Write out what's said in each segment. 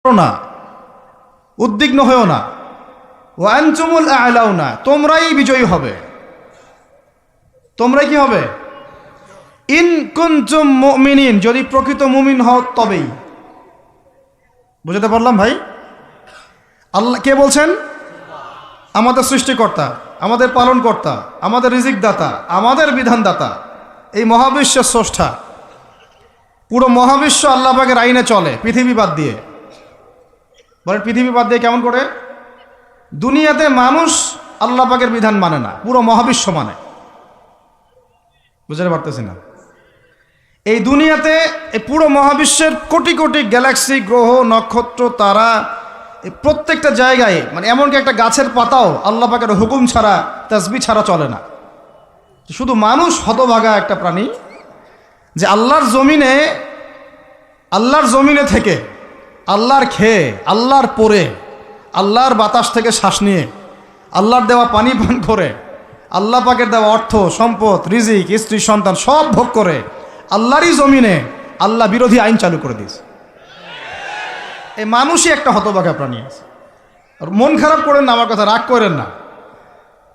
না, উদ্বিগ্ন হয়েও না। ওয়া আনতুমুল আ'লাউনা, তোমরাই বিজয়ী হবে। তোমরাই কি হবে? ইন কুনতুম মুমিনিন, যদি প্রকৃত মুমিন হও তবেই। বুঝতে পারলাম ভাই? আল্লাহ কে বলছেন? আমাদের সৃষ্টিকর্তা, আমাদের পালনকর্তা, আমাদের রিজিক দাতা, আমাদের বিধানদাতা, এই মহাবিশ্বের স্রষ্টা। পুরো মহাবিশ্ব আল্লাহ পাকের আইনে চলে, পৃথিবী বাদ দিয়ে। বলেন পৃথিবী বাদ দিয়ে কেমন করে? দুনিয়াতে মানুষ আল্লাহ পাকের বিধান মানে না, পুরো মহাবিশ্ব মানে। বুঝতে পারতেছি না? এই দুনিয়াতে এই পুরো মহাবিশ্বের কোটি কোটি গ্যালাক্সি, গ্রহ, নক্ষত্র, তারা, এই প্রত্যেকটা জায়গায়, মানে এমনকি একটা গাছের পাতাও আল্লাহ পাকের হুকুম ছাড়া, তাসবিহ ছাড়া চলে না। শুধু মানুষ হতভাগা একটা প্রাণী, যে আল্লাহর জমিনে থেকে, আল্লাহর খেয়ে, আল্লাহর পরে, আল্লাহর বাতাস থেকে শ্বাস নিয়ে, আল্লাহর দেওয়া পানি পান করে, আল্লাহ পাকের দেওয়া অর্থ, সম্পদ, রিজিক, স্ত্রী, সন্তান সব ভোগ করে আল্লাহরই জমিনে আল্লাহ বিরোধী আইন চালু করে দিয়েছে। এই মানুষই একটা হতভাগা প্রাণী আছে। আর মন খারাপ করেন না, আমার কথা রাগ করেন না,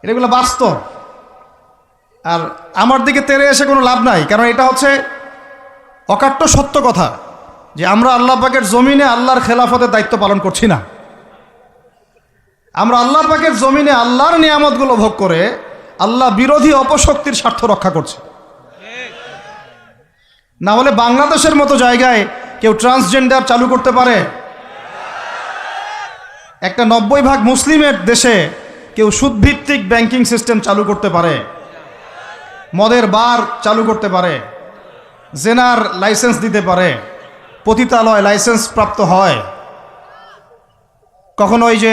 এগুলো বাস্তব। আর আমার দিকে তেড়ে এসে কোনো লাভ নাই, কারণ এটা হচ্ছে অকাট্য সত্য কথা, যে আমরা আল্লাহ পাকের জমিনে আল্লাহর খেলাফতের দায়িত্ব পালন করছি না। আমরা আল্লাহ পাকের জমিনে আল্লাহর নিয়ামতগুলো ভোগ করে আল্লাহ বিরোধী অপশক্তির স্বার্থ রক্ষা করছে। না হলে বাংলাদেশের মতো জায়গায় কেউ ট্রান্সজেন্ডার চালু করতে পারে? একটা 90% মুসলিমের দেশে কেউ সুদভিত্তিক ব্যাংকিং সিস্টেম চালু করতে পারে? মদের বার চালু করতে পারে? জেনার লাইসেন্স দিতে পারে? পতিতালয় লাইসেন্স প্রাপ্ত হয়? কখনো ওই যে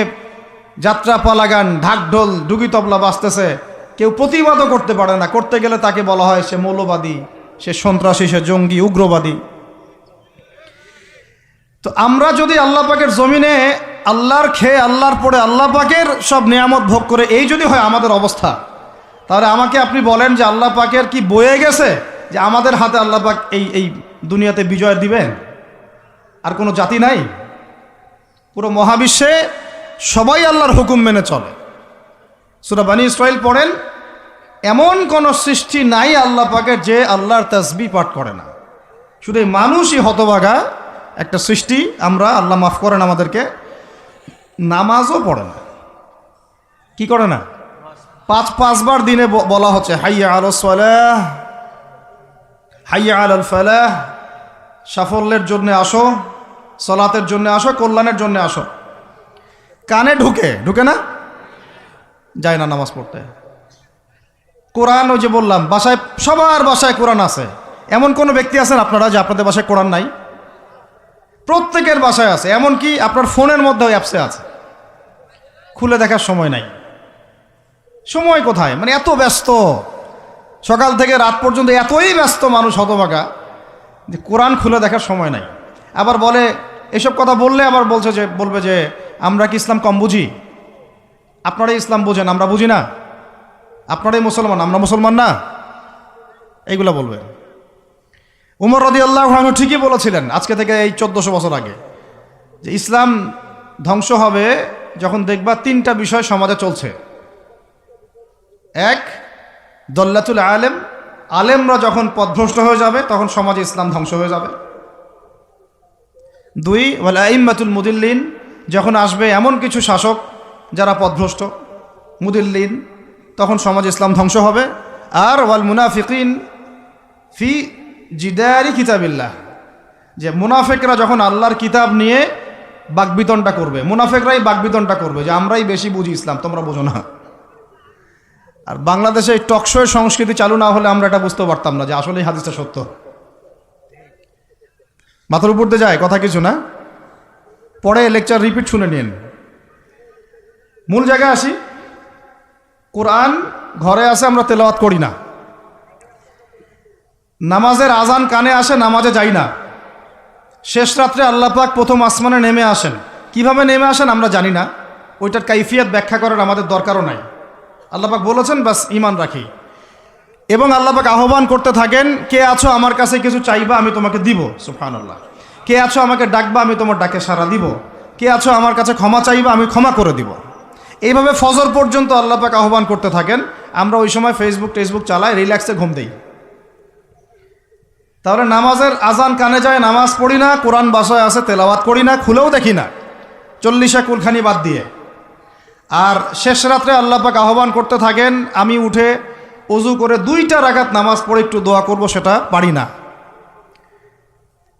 যাত্রা, পালাগান, ঢাকঢোল, ডুগি তবলা বাজতেছে, কেউ প্রতিবাদও করতে পারে না। করতে গেলে তাকে বলা হয় সে মৌলবাদী, সে সন্ত্রাসী, সে জঙ্গি, উগ্রবাদী। তো আমরা যদি আল্লাহ পাকের জমিনে আল্লাহর খেয়ে, আল্লাহর পরে, আল্লাহ পাকের সব নিয়ামত ভোগ করে এই যদি হয় আমাদের অবস্থা, তাহলে আমাকে আপনি বলেন যে আল্লাহ পাকের কি বয়ে গেছে যে আমাদের হাতে আল্লাহ পাক এই দুনিয়াতে বিজয় দিবেন? আর কোনো জাতি নাই? পুরো মহাবিশ্বে সবাই আল্লাহর হুকুম মেনে চলে। সূরা বনী ইসরাঈল পড়েন, এমন কোন সৃষ্টি নাই আল্লাহ পাকের যে আল্লাহর তাসবিহ পাঠ করে না। শুধু মানুষই হতভাগা একটা সৃষ্টি। আমরা, আল্লাহ মাফ করেন আমাদেরকে, নামাজও পড়ে না। কি করে না? পাঁচবার দিনে বলা হচ্ছে হাইয়া আলাস সালাহ, হাইয়া আলাল ফালাহ, সাফল্যের জন্য আসো, সালাতের জন্য আসো, কল্যাণের জন্য আসো। কানে ঢুকে না? যায় না নামাজ পড়তে। কোরআন, ওই যে বললাম, বাসায়, সবার বাসায় কোরআন আছে। এমন কোনো ব্যক্তি আছেন আপনারা যে আপনাদের বাসায় কোরআন নাই? প্রত্যেকের বাসায় আছে। এমনকি আপনার ফোনের মধ্যে অ্যাপসে আছে, খুলে দেখার সময় নাই। সময় কোথায়? মানে এত ব্যস্ত, সকাল থেকে রাত পর্যন্ত এতই ব্যস্ত মানুষ হতভাগা যে কোরআন খুলে দেখার সময় নাই। আবার বলে, এসব কথা বললে আবার বলবে যে আমরা কি ইসলাম কম বুঝি? আপনারাই ইসলাম বুঝেন, আমরা বুঝি না। আপনারাই মুসলমান, আমরা মুসলমান না, এইগুলা বলবে। উমর রাদিয়াল্লাহু আনহু ঠিকই বলেছিলেন আজকে থেকে এই 1400 বছর আগে, যে ইসলাম ধ্বংস হবে যখন দেখবা 3টা বিষয় সমাজে চলছে। 1, দল্লাতুল আলেম, আলেমরা যখন পথভ্রষ্ট হয়ে যাবে তখন সমাজে ইসলাম ধ্বংস হয়ে যাবে। 2, ওয়াল আইম্মাতুল মুদিল্লিন, যখন আসবে এমন কিছু শাসক যারা পথভ্রষ্ট, মুদিল্লিন, তখন সমাজ ইসলাম ধ্বংস হবে। আর ওয়াল মুনাফিকিন ফি জিদারি কিতাবিল্লাহ, যে মুনাফিকরা যখন আল্লাহর কিতাব নিয়ে বাকবিতণ্ডা করবে, মুনাফিকরাই বাকবিতণ্ডা করবে যে আমরাই বেশি বুঝি ইসলাম, তোমরা বোঝো না। আর বাংলাদেশে এই টকশোয়ের সংস্কৃতি চালু না হলে আমরা এটা বুঝতে পারতাম না যে আসলে এই হাদিসটা সত্য। মাথার উপর দিয়ে যায় কথা কিছু না, পরে লেকচার রিপিট শুনে নিন। মূল জায়গায় আসি। কোরআন ঘরে আসে, আমরা তেলাওয়াত করি না। নামাজের আজান কানে আসে, নামাজে যাই না। শেষ রাত্রে আল্লাহ পাক প্রথম আসমানে নেমে আসেন। কিভাবে নেমে আসেন আমরা জানি না, ওইটার কাইফিয়াত ব্যাখ্যা করার আমাদের দরকারও নাই। আল্লাহ পাক বলেছেন, বাস ঈমান রাখি। এবং আল্লাহ পাক আহ্বান করতে থাকেন, কে আছো আমার কাছে কিছু চাইবা, আমি তোমাকে দিব। সুবহানাল্লাহ। কে আছো আমাকে ডাকবা, আমি তোমার ডাকে সাড়া দিব। কে আছো আমার কাছে ক্ষমা চাইবা, আমি ক্ষমা করে দিব। এইভাবে ফজর পর্যন্ত আল্লাহ পাক আহ্বান করতে থাকেন। আমরা ওই সময় টেসবুক চালাই, রিল্যাক্সে ঘুম দিই। তাহলে নামাজের আজান কানে যায়, নামাজ পড়ি না, কোরআন বাসায় আছে তেলাওয়াত করি না, খুলেও দেখি না, 40 কুলখানি বাদ দিয়ে। আর শেষ রাত্রে আল্লাহ পাক আহ্বান করতে থাকেন, আমি উঠে ওযু করে 2টা রাকাত নামাজ পড়ে একটু দোয়া করব, সেটা পারি না।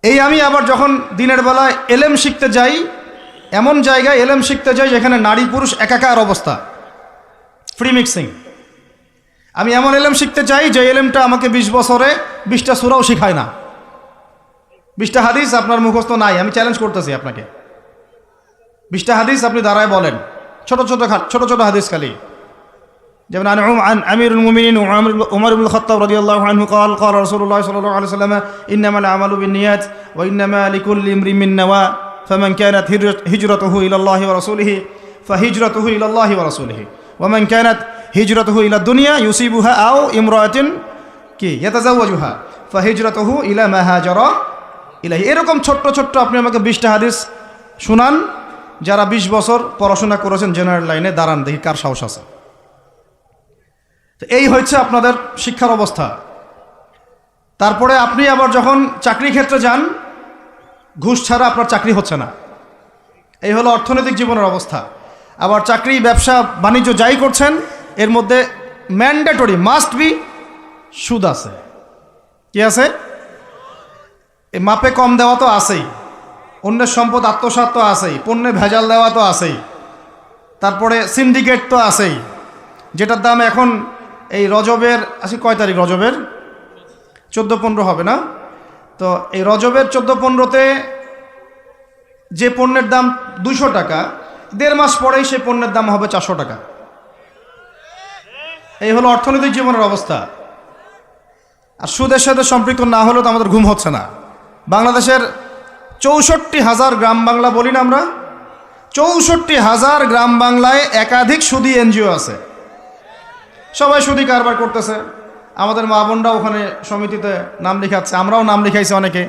এই আমি আবার যখন দিনের বেলায় এলেম শিখতে যাই, এমন জায়গায় এলেম শিখতে যাই যেখানে নারী পুরুষ একাকার অবস্থা, ফ্রি মিক্সিং। আমি এমন এলেম শিখতে চাই যে এলেমটা আমাকে 20 বছরে 20টা সূরাও শিখায় না, 20টা হাদিস আপনার মুখস্থ নাই। আমি চ্যালেঞ্জ করতেছি আপনাকে, 20টা হাদিস আপনি দাঁড়ায় বলেন, ছোট ছোট হাদিস খালি। যেমন عن أمير المؤمنين عمر بن الخطاب رضي الله عنه قال قال رسول الله صلى الله عليه وسلم إنما الأعمال بالنيات وإنما لكل امرئ ما نوى فمن كانت هجرته إلى الله ورسوله فهجرته إلى الله ورسوله ومن كانت هجرته إلى الدنيا يصيبها أو امرأة يتزوجها فهجرته إلى ما هاجر إليه। এরকম ছোট্ট আপনি আমাকে 20টা হাদিস শুনান, যারা 20 বছর পড়াশোনা করেছেন জেনারেল লাইনে, দাঁড়ান দেখি কার সাহস আছে। এই হচ্ছে আপনাদের শিক্ষার অবস্থা। তারপরে আপনি আবার যখন চাকরি ক্ষেত্রে যান, ঘুষ ছাড়া আপনার চাকরি হচ্ছে না। এই হলো অর্থনৈতিক জীবনের অবস্থা। আবার চাকরি, ব্যবসা, বাণিজ্য যাই করছেন, এর মধ্যে ম্যান্ডেটরি মাস্ট বি সুদ আছে। কি আছে? এই মাপে কম দেওয়া তো আছেই, অন্যের সম্পদ আত্মসাৎ তো আছেই, পণ্যে ভেজাল দেওয়া তো আছেই, তারপরে সিন্ডিকেট তো আছেই, যেটার দাম এখন এই রজবের কয় তারিখ? রজবের 14-15 হবে না? তো এই রজবের 14-15তে যে পণ্যের দাম 200 টাকা, 1.5 মাস পরেই সেই পণ্যের দাম হবে 400 টাকা। এই হলো অর্থনৈতিক জীবনের অবস্থা। আর সুদের সাথে সম্পৃক্ত না হলেও তো আমাদের ঘুম হচ্ছে না। বাংলাদেশের 64,000 গ্রাম বাংলা বলি না আমরা, 64,000 গ্রাম বাংলায় একাধিক সুদী এনজিও আছে, সবাই সুদী কারবার করতেছে। আমাদের মা বোনরা ওখানে সমিতিতে নাম লেখাচ্ছে, আমরাও নাম লিখাইছি অনেকে।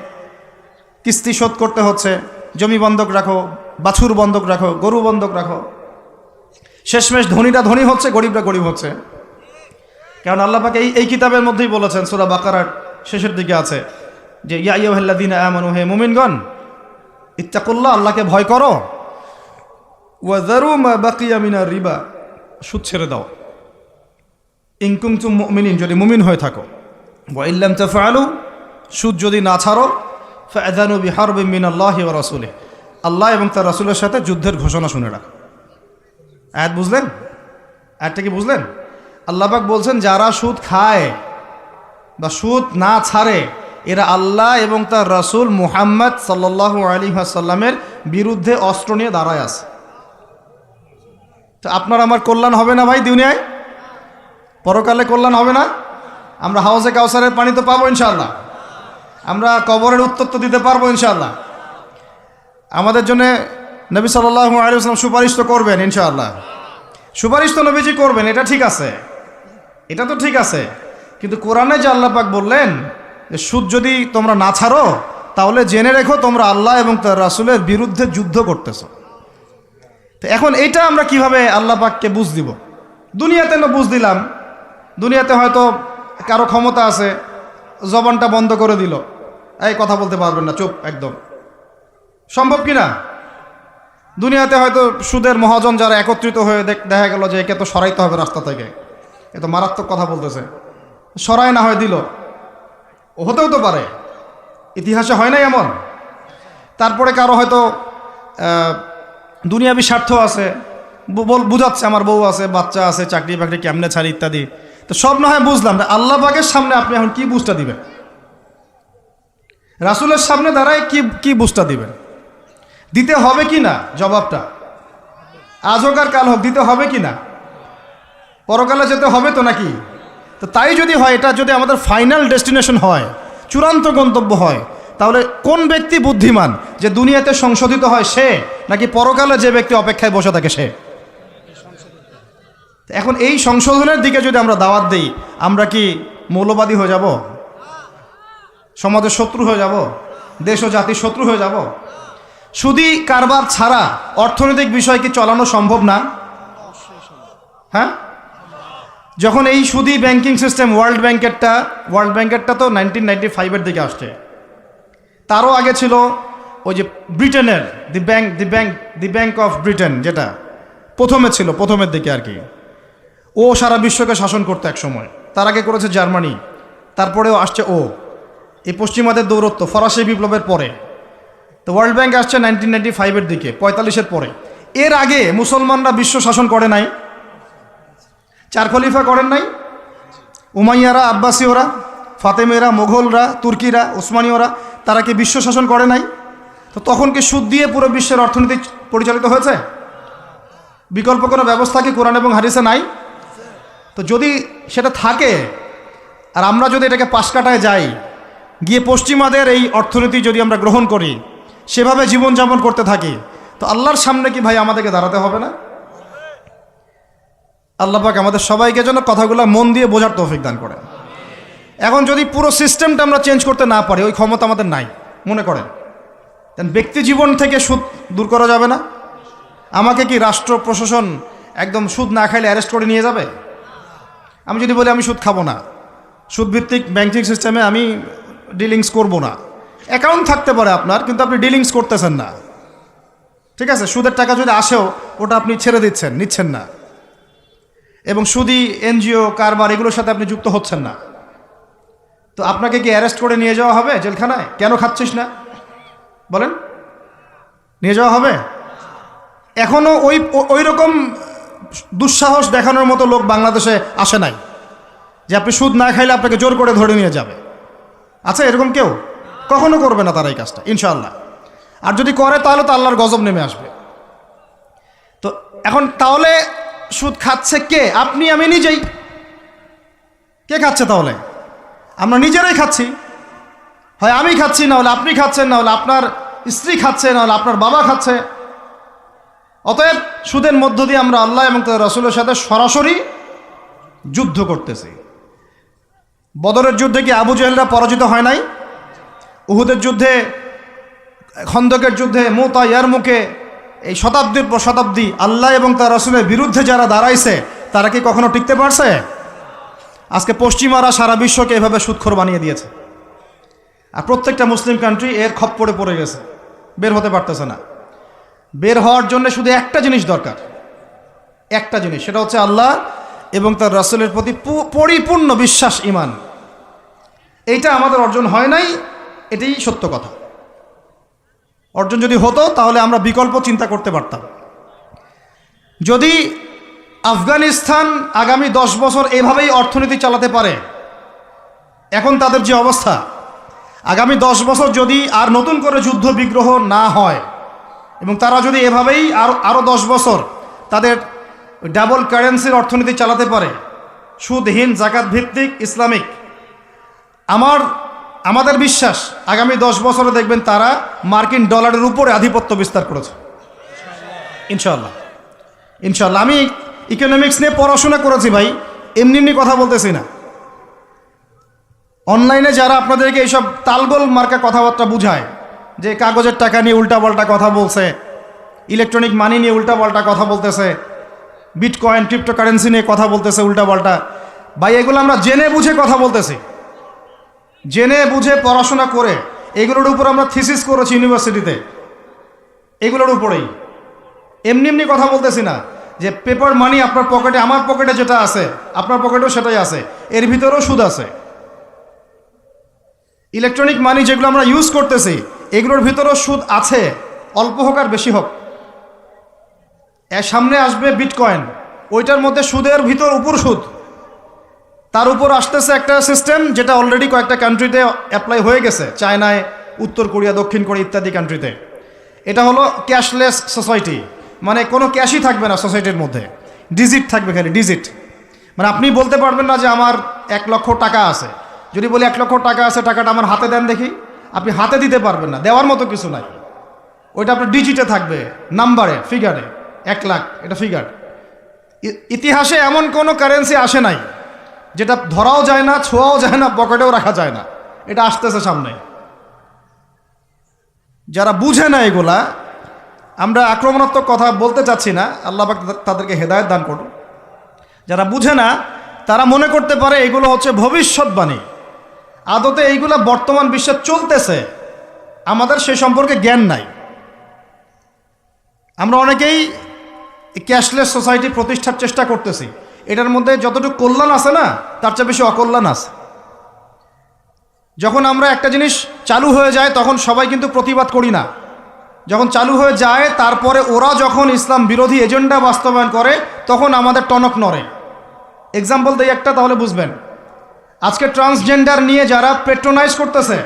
কিস্তি শোধ করতে হচ্ছে, জমি বন্ধক রাখো, বাছুর বন্ধক রাখো, গরু বন্ধক রাখো। শেষমেশ ধনীরা ধনী হচ্ছে, গরিবরা গরিব হচ্ছে। কারণ আল্লাহ পাক এই কিতাবের মধ্যেই বলেছেন, সূরা বাকারার শেষের দিকে আছে যে ইয়া আইয়ুহাল্লাযীনা আমানু, হে মুমিনগণ, ইত্তাকুল্লাহ, আল্লাহকে ভয় করো, ওয়া যারু মা বাকিয়া মিনার রিবা, সুদ ছেড়ে দাও, ইন কুনতুম মুমিনিন, যদি মুমিন হয়ে থাকো, ওয়া ইল্লাম তাফআলু, সুদ যদি না ছাড়ো, ফাআযানু বিহারবিন মিনাল্লাহি ওয়া রাসূলিহি, আল্লাহ এবং তার রাসূলের সাথে যুদ্ধের ঘোষণা শুনে রাখো। আয়াত বুঝলেন? আয়াতটা কি বুঝলেন? আল্লাহ পাক বলছেন যারা সুদ খায় বা সুদ না ছাড়ে, এরা আল্লাহ এবং তার রাসূল মুহাম্মদ সাল্লাল্লাহু আলাইহি ওয়াসাল্লামের বিরুদ্ধে অস্ত্র নিয়ে দাঁড়ায় আছে। তো আপনার আমার কল্যাণ হবে না ভাই? দুনিয়ায় পরকালে কল্যাণ হবে না? আমরা হাউজে কাউসারের পানি তো পাবো ইনশাআল্লাহ, আমরা কবরের উত্তর তো দিতে পারবো ইনশাআল্লাহ। আমাদের জন্য নবী সাল্লাল্লাহু আলাইহি ওয়াসাল্লাম সুপারিশ তো করবেন ইনশাআল্লাহ, সুপারিশ তো নবীজি করবেন, এটা ঠিক আছে, এটা তো ঠিক আছে। কিন্তু কোরআনে যে আল্লাহ পাক বললেন যে সুদ যদি তোমরা না ছাড়ো, তাহলে জেনে রেখো তোমরা আল্লাহ এবং তার রাসূলের বিরুদ্ধে যুদ্ধ করতেছো। তো এখন এইটা আমরা কিভাবে আল্লাহ পাককে বুঝ দিব? দুনিয়াতে না বুঝ দিলাম, দুনিয়াতে হয়তো কারো ক্ষমতা আছে, জবানটা বন্ধ করে দিল, এই কথা বলতে পারবেন না, চুপ একদম, সম্ভব কি না? দুনিয়াতে হয়তো সুদের মহাজন যারা একত্রিত হয়ে দেখা গেল যে একে তো সরাইতে হবে রাস্তা থেকে, এ তো মারাত্মক কথা বলতেছে, সরাই না হয় দিল, হতেও তো পারে, ইতিহাসে হয় নাই এমন। তারপরে কারো হয়তো দুনিয়াবি স্বার্থ আছে, বুঝাচ্ছে আমার বউ আছে, বাচ্চা আছে, চাকরি বাকরি কেমনে ছাড়ি ইত্যাদি। তো সব না হয় বুঝলাম, আল্লাহ পাকের সামনে আপনি এখন কি বুঝটা দিবেন? রাসূলের সামনে দাঁড়ায় কি বুঝটা দিবেন? দিতে হবে কি না জবাবটা? আজ হোক আর কাল হোক দিতে হবে কি না? পরকালে যেতে হবে তো নাকি? তো তাই যদি হয়, এটা যদি আমাদের ফাইনাল ডেস্টিনেশন হয়, চূড়ান্ত গন্তব্য হয়, তাহলে কোন ব্যক্তি বুদ্ধিমান, যে দুনিয়াতে সংশোধিত হয় সে, নাকি পরকালে যে ব্যক্তি অপেক্ষায় বসে থাকে সে? এখন এই সংশোধনের দিকে যদি আমরা দাওয়াত দিই, আমরা কি মৌলবাদী হয়ে যাব? সমাজের শত্রু হয়ে যাব? দেশ ও জাতির শত্রু হয়ে যাব? সুদী কারবার ছাড়া অর্থনৈতিক বিষয় কি চালানো সম্ভব না? হ্যাঁ, যখন এই সুদী ব্যাংকিং সিস্টেম ওয়ার্ল্ড ব্যাংকেরটা তো 1995-এর দিকে আসছে। তারও আগে ছিল ওই যে ব্রিটেনের দি ব্যাংক অফ ব্রিটেন, যেটা প্রথমে ছিল, প্রথমের দিকে আর কি। ও সারা বিশ্বকে শাসন করতে এক সময়। তার আগে করেছে জার্মানি, তারপরেও আসছে ও। এই পশ্চিমাদের দৌরত্ব ফরাসি বিপ্লবের পরে। তো ওয়ার্ল্ড ব্যাংক আসছে 1995-এর দিকে, 45-এর পরে। এর আগে মুসলমানরা বিশ্ব শাসন করে নাই? 4 খলিফা করেন নাই? উমাইয়ারা, আব্বাসীয়রা, ফাতেমেরা, মোঘলরা, তুর্কিরা, ওসমানীয়রা, তারা কি বিশ্ব শাসন করে নাই? তো তখন কি সুদ দিয়ে পুরো বিশ্বের অর্থনীতি পরিচালিত হয়েছে? বিকল্প কোনো ব্যবস্থা কি কোরআন এবং হাদিসে নাই? তো যদি সেটা থাকে, আর আমরা যদি এটাকে পাশ কাটায় যাই, গিয়ে পশ্চিমাদের এই অর্থনীতি যদি আমরা গ্রহণ করি, সেভাবে জীবনযাপন করতে থাকি, তো আল্লাহর সামনে কি ভাই আমাদেরকে দাঁড়াতে হবে না? আল্লাহ পাক আমাদের সবাইকে যেন কথাগুলো মন দিয়ে বোঝার তৌফিক দান করেন। এখন যদি পুরো সিস্টেমটা আমরা চেঞ্জ করতে না পারি, ওই ক্ষমতা আমাদের নাই মনে করেন, ব্যক্তি জীবন থেকে সুদ দূর করা যাবে না? আমাকে কি রাষ্ট্র প্রশাসন একদম সুদ না খাইলে অ্যারেস্ট করে নিয়ে যাবে? আমি যদি বলি আমি সুদ খাবো না, সুদভিত্তিক ব্যাংকিং সিস্টেমে আমি ডিলিংস করব না, অ্যাকাউন্ট থাকতে পারে আপনার, কিন্তু আপনি ডিলিংস করতেছেন না, ঠিক আছে? সুদের টাকা যদি আসেও ওটা আপনি ছেড়ে দিচ্ছেন, নিচ্ছেন না, এবং সুদী এনজিও কারবার এগুলোর সাথে আপনি যুক্ত হচ্ছেন না, তো আপনাকে কি অ্যারেস্ট করে নিয়ে যাওয়া হবে জেলখানায়? কেন খাচ্ছিস না বলেন, নিয়ে যাওয়া হবে? এখনও ওই রকম দুঃসাহস দেখানোর মতো লোক বাংলাদেশে আসে নাই যে আপনি সুদ না খাইলে আপনাকে জোর করে ধরে নিয়ে যাবে। আচ্ছা, এরকম কেউ কখনো করবে না তারা এই কাজটা, ইনশাআল্লাহ। আর যদি করে তাহলে তো আল্লাহর গজব নেমে আসবে। তো এখন তাহলে সুদ খাচ্ছে কে? আপনি, আমি, নিজেই। কে খাচ্ছে তাহলে? আমরা নিজেরাই খাচ্ছি। হয় আমি খাচ্ছি, না হলে আপনি খাচ্ছেন, না হলে আপনার স্ত্রী খাচ্ছে, না হলে আপনার বাবা খাচ্ছে। অতএব সুদের মধ্য দিয়ে আমরা আল্লাহ এবং তার রাসূলের সাথে সরাসরি যুদ্ধ করতেছি। বদরের যুদ্ধে কি আবু জেহেলরা পরাজিত হয় নাই? উহুদের যুদ্ধে, খন্দকের যুদ্ধে, মুতা, ইয়ারমুকে, এই শতাব্দীর পর শতাব্দী আল্লাহ এবং তার রাসূলের বিরুদ্ধে যারা দাঁড়াইছে, তারা কি কখনো টিকতে পারছে? আজকে পশ্চিমারা সারা বিশ্বকে এভাবে সুদখোর বানিয়ে দিয়েছে, আর প্রত্যেকটা মুসলিম কান্ট্রি এর খপ্পরে পড়ে গেছে, বের হতে পারতেছে না। বের হওয়ার জন্য শুধু একটা জিনিস দরকার, একটা জিনিস, সেটা হচ্ছে আল্লাহ এবং তার রাসূলের প্রতি পরিপূর্ণ বিশ্বাস, ঈমান। এইটা আমাদের অর্জন হয় নাই, এটাই সত্য কথা। অর্জন যদি হতো তাহলে আমরা বিকল্প চিন্তা করতে পারতাম। যদি আফগানিস্তান আগামী 10 বছর এভাবেই অর্থনীতি চালাতে পারে, এখন তাদের যে অবস্থা, আগামী 10 বছর যদি আর নতুন করে যুদ্ধ বিগ্রহ না হয় এবং তারা যদি এভাবেই আরও 10 বছর তাদের ডাবল কারেন্সির অর্থনীতি চালাতে পারে, সুদহীন, জাকাত ভিত্তিক, ইসলামিক, আমাদের বিশ্বাস আগামী 10 বছরে দেখবেন তারা মার্কিন ডলারের উপরে আধিপত্য বিস্তার করেছে, ইনশাআল্লাহ। ইনশাআল্লাহ। আমি ইকোনমিক্স নিয়ে পড়াশোনা করেছি ভাই, এমনি এমনি কথা বলতেছি না। অনলাইনে যারা আপনাদেরকে এইসব তালগোল মার্কা কথাবার্তা বুঝায়, যে কাগজের টাকা নিয়ে উল্টাপাল্টা কথা বলছে, ইলেকট্রনিক মানি নিয়ে উল্টাপাল্টা কথা বলতেছে, বিটকয়েন, ক্রিপ্টোকারেন্সি নিয়ে কথা বলতেছে উল্টাপাল্টা, ভাই এগুলো আমরা জেনে বুঝে কথা বলতেছি, জেনে বুঝে পড়াশোনা করে, এগুলোর উপর আমরা থিসিস করেছি ইউনিভার্সিটিতে, এগুলোর উপরেই। এমনি এমনি কথা বলতেছি না যে পেপার মানি আপনার পকেটে, আমার পকেটে যেটা আছে আপনার পকেটেও সেটাই আছে, এর ভিতরেও সুদ আছে। ইলেকট্রনিক মানি যেগুলো আমরা ইউজ করতেছি, এগুলোর ভিতরেও সুদ আছে, অল্প হোক আর বেশি হোক। এর সামনে আসবে বিটকয়েন, ওইটার মধ্যে সুদের ভিতর উপর সুদ, তার উপর আসতেছে একটা সিস্টেম যেটা অলরেডি কয়েকটা কান্ট্রিতে অ্যাপ্লাই হয়ে গেছে, চায়নায়, উত্তর কোরিয়া, দক্ষিণ কোরিয়া ইত্যাদি কান্ট্রিতে। এটা হলো ক্যাশলেস সোসাইটি, মানে কোনো ক্যাশই থাকবে না সোসাইটির মধ্যে, ডিজিট থাকবে, খালি ডিজিট। মানে আপনি বলতে পারবেন না যে আমার 1 লক্ষ টাকা আছে, যদি বলি 1 লক্ষ টাকা আছে, টাকাটা আমার হাতে দেন দেখি, আপনি হাতে দিতে পারবেন না, দেওয়ার মতো কিছু নাই। ওইটা আপনার ডিজিটে থাকবে, নাম্বারে, ফিগারে, 1 লাখ, এটা ফিগার। ইতিহাসে এমন কোনো কারেন্সি আসে নাই যেটা ধরাও যায় না, ছোঁয়াও যায় না, পকেটেও রাখা যায় না, এটা আসতেছে সামনে। যারা বুঝে না এগুলা, আমরা আক্রমণাত্মক কথা বলতে চাচ্ছি না, আল্লাহ পাক তাদেরকে হেদায়েত দান করুন। যারা বুঝে না তারা মনে করতে পারে এগুলো হচ্ছে ভবিষ্যৎবাণী, আদতে এইগুলা বর্তমান বিশ্বে চলতেছে, আমাদের সে সম্পর্কে জ্ঞান নাই। আমরা অনেকেই ক্যাশলেস সোসাইটি প্রতিষ্ঠার চেষ্টা করতেছি, এটার মধ্যে যতটুকু কল্যাণ আছে না তার চেয়ে বেশি অকল্যাণ আছে। যখন আমরা একটা জিনিস চালু হয়ে যায় তখন সবাই কিন্তু প্রতিবাদ করি না, যখন চালু হয়ে যায় তারপরে ওরা যখন ইসলাম বিরোধী এজেন্ডা বাস্তবায়ন করে তখন আমাদের টনক নড়ে। এক্সাম্পল দেই একটা, তাহলে বুঝবেন। আজকে ট্রান্সজেন্ডার নিয়ে যারা পেট্রোনাইজ করতেছে,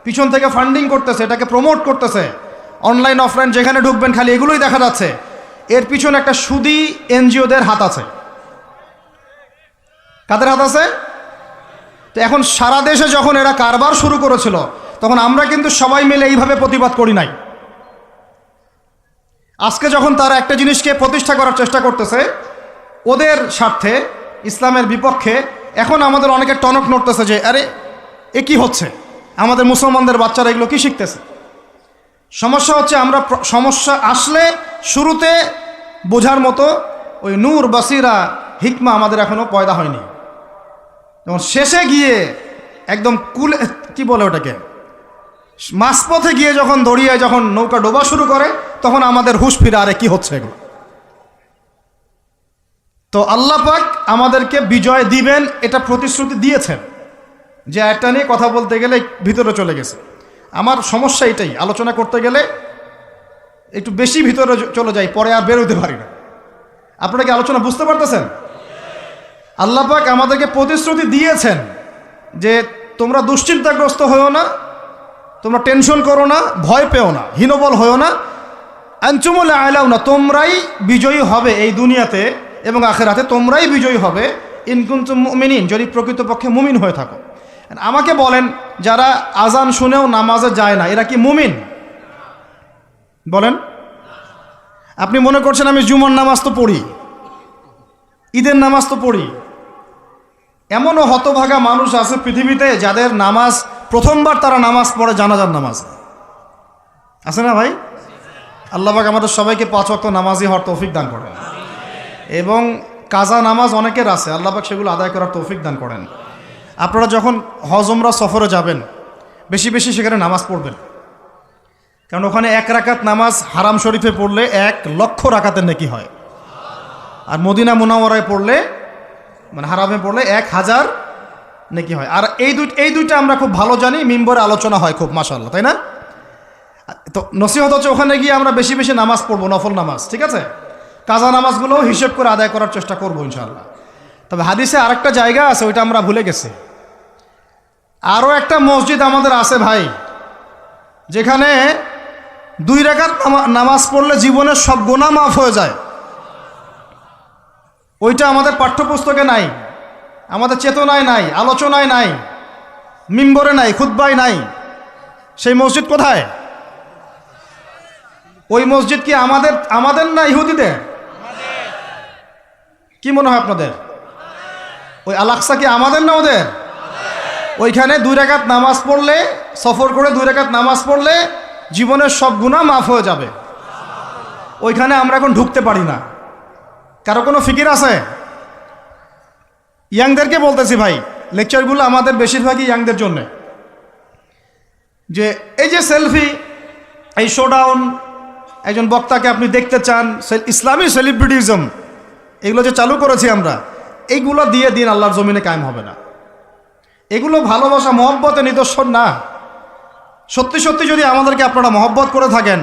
পিছন থেকে ফান্ডিং করতেছে, এটাকে প্রমোট করতেছে, অনলাইন অফলাইন যেখানে ঢুকবেন খালি এগুলোই দেখা যাচ্ছে, এর পিছনে একটা সুদী এনজিওদের হাত আছে। কাদের হাত আছে? তো এখন সারা দেশে যখন এরা কারবার শুরু করেছিল তখন আমরা কিন্তু সবাই মিলে এইভাবে প্রতিবাদ করি নাই। আজকে যখন তারা একটা জিনিসকে প্রতিষ্ঠা করার চেষ্টা করতেছে ওদের স্বার্থে, ইসলামের বিপক্ষে, এখন আমাদের অনেকে টনক নড়তেছে যে আরে এ কি হচ্ছে, আমাদের মুসলমানদের বাচ্চারা এগুলো কি শিখতেছে। সমস্যা হচ্ছে আমরা সমস্যা আসলে শুরুতে বোঝার মতো ওই নূর, বাসিরা, হিকমা আমাদের এখনো পয়দা হয়নি। যেমন শেষে গিয়ে একদম কুলে, কি বলে ওটাকে, মাঝপথে গিয়ে যখন দড়িয়ে যখন নৌকা ডোবা শুরু করে তখন আমাদের হুঁশ ফিরে, আরে কি হচ্ছে এগুলো। তো আল্লাহ পাক আমাদেরকে বিজয় দিবেন এটা প্রতিশ্রুতি দিয়েছেন, যে একটা নিয়ে কথা বলতে গেলে ভিতরে চলে গেছে। আমার সমস্যা এটাই, আলোচনা করতে গেলে একটু বেশি ভিতরে চলে যাই, পরে আর বেরোতে পারি না। আপনারা কি আলোচনা বুঝতে পারতেছেন? আল্লাহ পাক আমাদেরকে প্রতিশ্রুতি দিয়েছেন যে তোমরা দুশ্চিন্তাগ্রস্ত হয়েও না, তোমরা টেনশন করো না, ভয় পেও না, হীনবল হয়েও না, আনতুমুল আ'লাউনা, তোমরাই বিজয়ী হবে এই দুনিয়াতে এবং আখিরাতে, তোমরাই বিজয়ী হবে ইন কুনতুম মুমিনিন, যদি প্রকৃতপক্ষে মুমিন হয়ে থাকো। আমাকে বলেন, যারা আজান শুনেও নামাজে যায় না এরা কি মুমিন? বলেন। আপনি মনে করছেন আমি জুমার নামাজ তো পড়ি, ঈদের নামাজ তো পড়ি। এমনও হতভাগা মানুষ আছে পৃথিবীতে যাদের নামাজ প্রথমবার তারা নামাজ পড়ে জানাজার নামাজ, আছে না ভাই? আল্লাহ পাক আমাদের সবাইকে 5 ওয়াক্ত নামাজি হওয়ার তৌফিক দান করেন, এবং কাজা নামাজ অনেকের আছে, আল্লাহ পাক সেগুলো আদায় করার তৌফিক দান করেন। আপনারা যখন হজ উমরা সফরে যাবেন বেশি বেশি সেখানে নামাজ পড়বেন, কারণ ওখানে 1 রাকাত নামাজ হারাম শরীফে পড়লে 1 লক্ষ রাকাতের নেকি হয়, আর মদিনা মুনাওয়ারায় পড়লে, মানে হারামে পড়লে 1000 নেকি হয়। আর এই দুইটা আমরা খুব ভালো জানি, মিম্বরে আলোচনা হয় খুব, মাশাআল্লাহ, তাই না? তো নসিহত হচ্ছে ওখানে গিয়ে আমরা বেশি বেশি নামাজ পড়বো, নফল নামাজ, ঠিক আছে? কাজা নামাজগুলো হিসেব করে আদায় করার চেষ্টা করবো ইনশাআল্লাহ। তবে হাদিসে আরেকটা জায়গা আছে, ওইটা আমরা ভুলে গেছি। আরও একটা মসজিদ আমাদের আছে ভাই, যেখানে 2 রাকাত নামাজ পড়লে জীবনের সব গুনাহ মাফ হয়ে যায়। ওইটা আমাদের পাঠ্যপুস্তকে নাই, আমাদের চেতনায় নাই, আলোচনায় নাই, মিম্বরে নাই, খুতবায় নাই। সেই মসজিদ কোথায়? ওই মসজিদ কি আমাদের না ইহুদিদের? কি মনে হয় আপনাদের? ওই আল-আকসা কি আমাদের না ওদের? ওইখানে 2 রাকাত নামাজ পড়লে, সফর করে 2 রাকাত নামাজ পড়লে জীবনের সব গুনাহ মাফ হয়ে যাবে। ওইখানে আমরা এখন ঢুকতে পারি না। কারো কোনো ফিকির আছে? ইয়াংদেরকে বলতেছি ভাই, লেকচারগুলো আমাদের বেশিরভাগই ইয়াংদের জন্য, যে এই যে সেলফি, এই শোডাউন, একজন বক্তাকে আপনি দেখতে চান, ইসলামী সেলিব্রিটিজম, এগুলো যে চালু করেছি আমরা, এইগুলো দিয়ে দিন আল্লাহর জমিনে কায়েম হবে না। এগুলো ভালোবাসা মহব্বতের নিদর্শন না। সত্যি সত্যি যদি আমাদেরকে আপনারা মহব্বত করে থাকেন,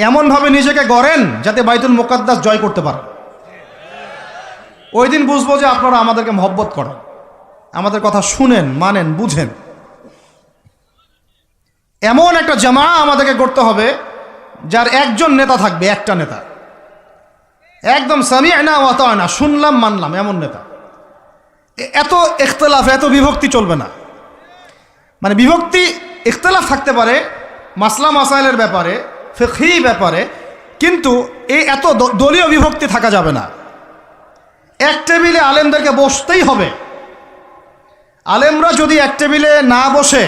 এমনভাবে নিজেকে গড়েন যাতে বাইতুল মুকাদ্দাস জয় করতে পারেন। ওই দিন বুঝবো যে আপনারা আমাদেরকে মহব্বত করেন, আমাদের কথা শুনেন, মানেন, বুঝেন। এমন একটা জামা আমাদেরকে করতে হবে যার একজন নেতা থাকবে, একটা নেতা, একদম সামি'না ওয়া আতা'না, শুনলাম মানলাম, এমন নেতা। এত ইখতিলাফ, এত বিভক্তি চলবে না। মানে বিভক্তি, ইখতিলাফ থাকতে পারে মাসলা মাসাইলের ব্যাপারে, ফিকহি ব্যাপারে, কিন্তু এই এত দলীয় বিভক্তি থাকা যাবে না। এক টেবিলে আলেমদেরকে বসতেই হবে। আলেমরা যদি এক টেবিলে না বসে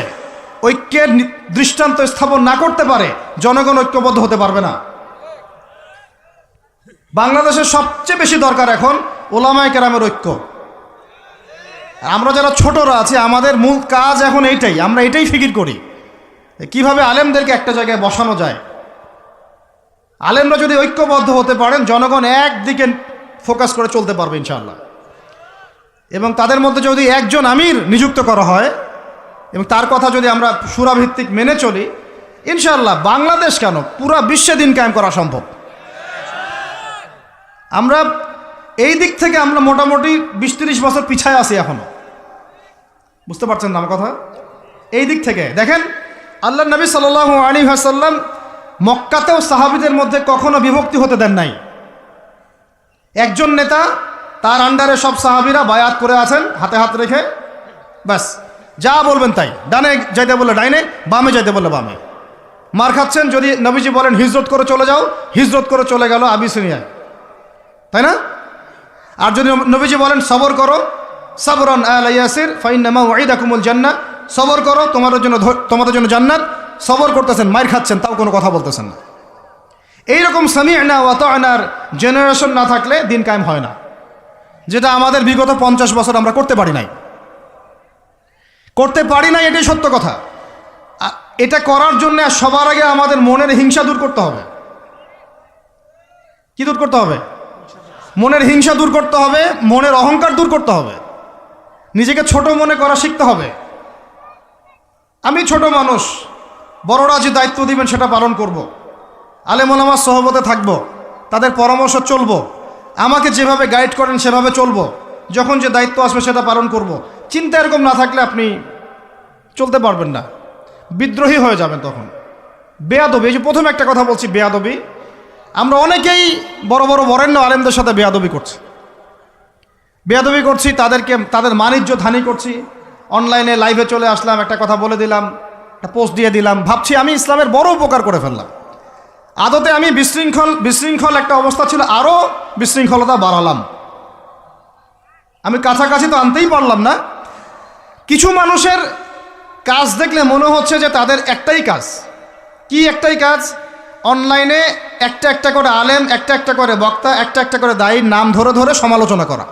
ঐক্যের দৃষ্টান্ত স্থাপন না করতে পারে, জনগণ ঐক্যবদ্ধ হতে পারবে না। বাংলাদেশের সবচেয়ে বেশি দরকার এখন ওলামায়ে কেরামের ঐক্য। আমরা যারা ছোটরা আছি, আমাদের মূল কাজ এখন এইটাই, আমরা এটাই ফিকির করি কিভাবে আলেমদেরকে একটা জায়গায় বসানো যায়। আলেমরা যদি ঐক্যবদ্ধ হতে পারেন, জনগণ একদিকে ফোকাস করে চলতে পারবে ইনশাআল্লাহ। এবং তাদের মধ্যে যদি একজন আমির নিযুক্ত করা হয় এবং তার কথা যদি আমরা সুরাভিত্তিক মেনে চলি, ইনশাআল্লাহ বাংলাদেশ কেন, পুরা বিশ্বে দিন কায়েম করা সম্ভব। আমরা এই দিক থেকে আমরা মোটামুটি 20-30 বছর পিছায় আছি এখনো, বুঝতে পারছেন না আমার কথা? এই দিক থেকে দেখেন, আল্লাহ নবী সাল্লাল্লাহু আলাইহি ওয়াসাল্লাম মক্কাতেও সাহাবীদের মধ্যে কখনো বিভক্তি হতে দেন নাই। একজন নেতা, তার আন্ডারে সব সাহাবীরা বায়াত করে আছেন হাতে হাত রেখে, ব্যাস যা বলবেন তাই, ডানে যাইতে বললে ডাইনে, বামে যাইতে বললে বামে। মার খাচ্ছেন, যদি নবীজি বলেন হিজরত করে চলে যাও, হিজরত করে চলে গেল আবিসিনিয়ায়, তাই না? আর যদি নবীজি বলেন সবর করো, সাবরান আলা ইয়াসির ফাইন্নামা ওয়াইদাকুমুল জান্নাহ, সবর করো তোমাদের জন্য জান্নাত, সবর করতেছেন, মার খাচ্ছেন, তাও কোনো কথা বলতেছেন না। এইরকম সামি'না ওয়া আতা'নার জেনারেশন না থাকলে দিন কায়েম হয় না, যেটা আমাদের বিগত 50 বছর আমরা করতে পারি নাই, এটাই সত্য কথা। এটা করার জন্য সবার আগে আমাদের মনের হিংসা দূর করতে হবে। কি দূর করতে হবে? মনের হিংসা দূর করতে হবে, মনের অহংকার দূর করতে হবে, নিজেকে ছোট মনে করা শিখতে হবে। আমি ছোট মানুষ, বড়রা যে দায়িত্ব দিবেন সেটা পালন করব। আলেম ওলামার সহবতে থাকব, তাদের পরামর্শ চলব, আমাকে যেভাবে গাইড করেন সেভাবে চলব, যখন যে দায়িত্ব আসবে সেটা পালন করব। চিন্তা এরকম না থাকলে আপনি চলতে পারবেন না, বিদ্রোহী হয়ে যাবেন তখন। বেয়াদবি, এই যে প্রথম একটা কথা বলছি, বেয়াদবি। আমরা অনেকেই বড় বড় বরেণ্য আলেমদের সাথে বেয়াদবি করছি, তাদের মানিজ্য হানি করছি। অনলাইনে লাইভে চলে আসলাম, একটা কথা বলে দিলাম, একটা পোস্ট দিয়ে দিলাম, ভাবছি আমি ইসলামের বড় উপকার করে ফেললাম। আদতে আমি বিশৃঙ্খল একটা অবস্থা ছিল, আরও বিশৃঙ্খলতা বাড়ালাম। আমি কাছাকাছি তো আনতেই পারলাম না। কিছু মানুষের কাজ দেখলে মনে হচ্ছে যে তাদের একটাই কাজ। কি একটাই কাজ? অনলাইনে একটা একটা করে আলেম, একটা একটা করে বক্তা, একটা একটা করে দায়ীর নাম ধরে ধরে সমালোচনা করা।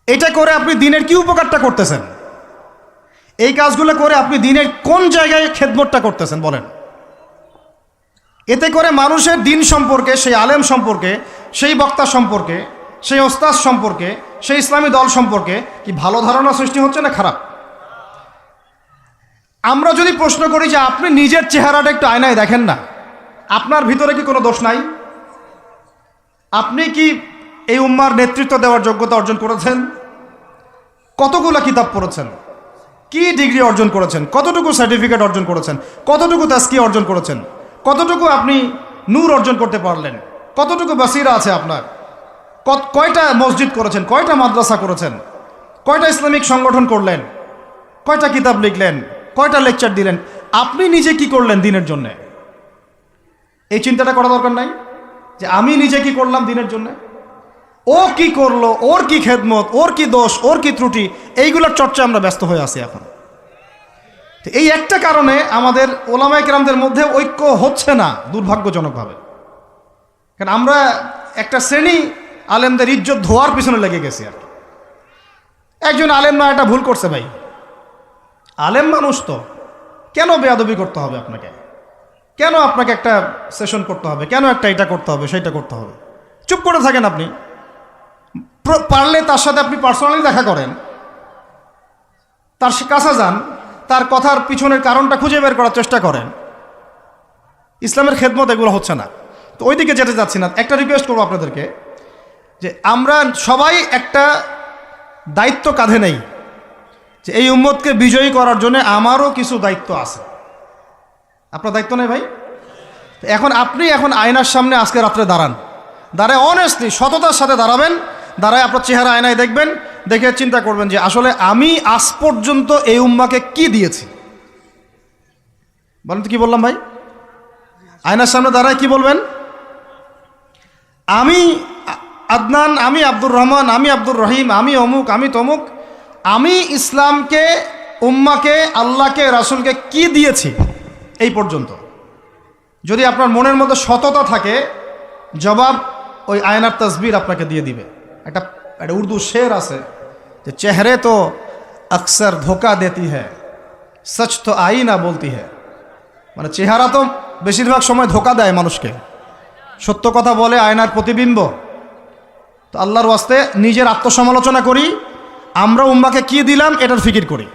এটা করে আপনি দিনের কি উপকারটা করতেছেন? এই কাজগুলো করে আপনি দিনের কোন জায়গায় খেদমতটা করতেছেন বলেন? এতে করে মানুষের দিন সম্পর্কে, সেই আলেম সম্পর্কে, সেই বক্তা সম্পর্কে, সেই ওস্তাদ সম্পর্কে, সেই ইসলামী দল সম্পর্কে কি ভালো ধারণা সৃষ্টি হচ্ছে না খারাপ? আমরা যদি প্রশ্ন করি যে আপনি নিজের চেহারাটা একটু আয়নায় দেখেন না, আপনার ভিতরে কি কোনো দোষ নাই? আপনি কি এই উম্মার নেতৃত্ব দেওয়ার যোগ্যতা অর্জন করেছেন? কতগুলো কিতাব পড়েছেন? কি ডিগ্রি অর্জন করেছেন? কতটুকু সার্টিফিকেট অর্জন করেছেন? কতটুকু তাজকিয়া অর্জন করেছেন? কতটুকু আপনি নূর অর্জন করতে পারলেন? কতটুকু বাসিরা আছে আপনার? কয়টা মসজিদ করেছেন? কয়টা মাদ্রাসা করেছেন? কয়টা ইসলামিক সংগঠন করলেন? কয়টা কিতাব লিখলেন? কয়টা লেকচার দিলেন? আপনি নিজে কি করলেন দিনের জন্য? এই চিন্তাটা করা দরকার নাই যে আমি নিজে কি করলাম দিনের জন্য, ও কি করলো, ওর কি খেদমত, ওর কি দোষ, ওর কি ত্রুটি, এইগুলোর চর্চা আমরা ব্যস্ত হয়ে আছি এখন। এই একটা কারণে আমাদের ওলামায়ে কেরামদের মধ্যে ঐক্য হচ্ছে না দুর্ভাগ্যজনকভাবে। কারণ আমরা একটা শ্রেণী আলেমদের ইজ্জত ধোয়ার পিছনে লেগে গেছি আর কি। একজন আলেম না, এটা ভুল করছে ভাই, আলেম মানুষ তো, কেন বেয়াদবি করতে হবে আপনাকে? কেন আপনাকে একটা সেশন করতে হবে? কেন একটা এটা করতে হবে, সেইটা করতে হবে? চুপ করে থাকেন আপনি। পারলে তার সাথে আপনি পার্সোনালি দেখা করেন, তার কাছে যান, তার কথার পিছনের কারণটা খুঁজে বের করার চেষ্টা করেন। ইসলামের খেদমত এগুলো হচ্ছে না, তো ওইদিকে যেতে যাচ্ছি না। একটা রিকোয়েস্ট করবো আপনাদেরকে যে আমরা সবাই একটা দায়িত্ব কাঁধে নেই, যে এই উম্মতকে বিজয়ী করার জন্য আমারও কিছু দায়িত্ব আছে। আপনার দায়িত্ব নেই ভাই? আপনি আয়নার সামনে আজকে রাত্রে দাঁড়ায় অনেস্টলি সততার সাথে দাঁড়াবেন, দাঁড়ায় আপনার চেহারা আয়নায় দেখবেন, দেখে চিন্তা করবেন যে আসলে আমি আজ পর্যন্ত এই উম্মাকে কি দিয়েছি। বলেন তো কি বললাম ভাই? আয়নার সামনে দাঁড়ায় কি বলবেন? আমি আদনান, আমি আব্দুর রহমান, আমি আব্দুর রহিম, আমি অমুক, আমি তমুক, আমি ইসলামকে উম্মাকে, আল্লাহকে, রাসূলকে কি দিয়েছি এই পর্যন্ত। যদি আপনার মনের মধ্যে সততা থাকে, জবাব ওই আয়নার তসবির আপনাকে দিয়ে দিবে। একটা উর্দু শের আছে যে চেহারে তো আকসর ধোকা দেতি হ্যায়, সচ তো আইনা বলতি হ্যায়। মানে চেহারা তো বেশিরভাগ সময় ধোকা দেয় মানুষকে, সত্য কথা বলে আয়নার প্রতিবিম্ব। তো আল্লাহর ওয়াস্তে নিজের আত্মসমালোচনা করি, আমরা উম্মাকে কি দিলাম এটার ফিকির করি।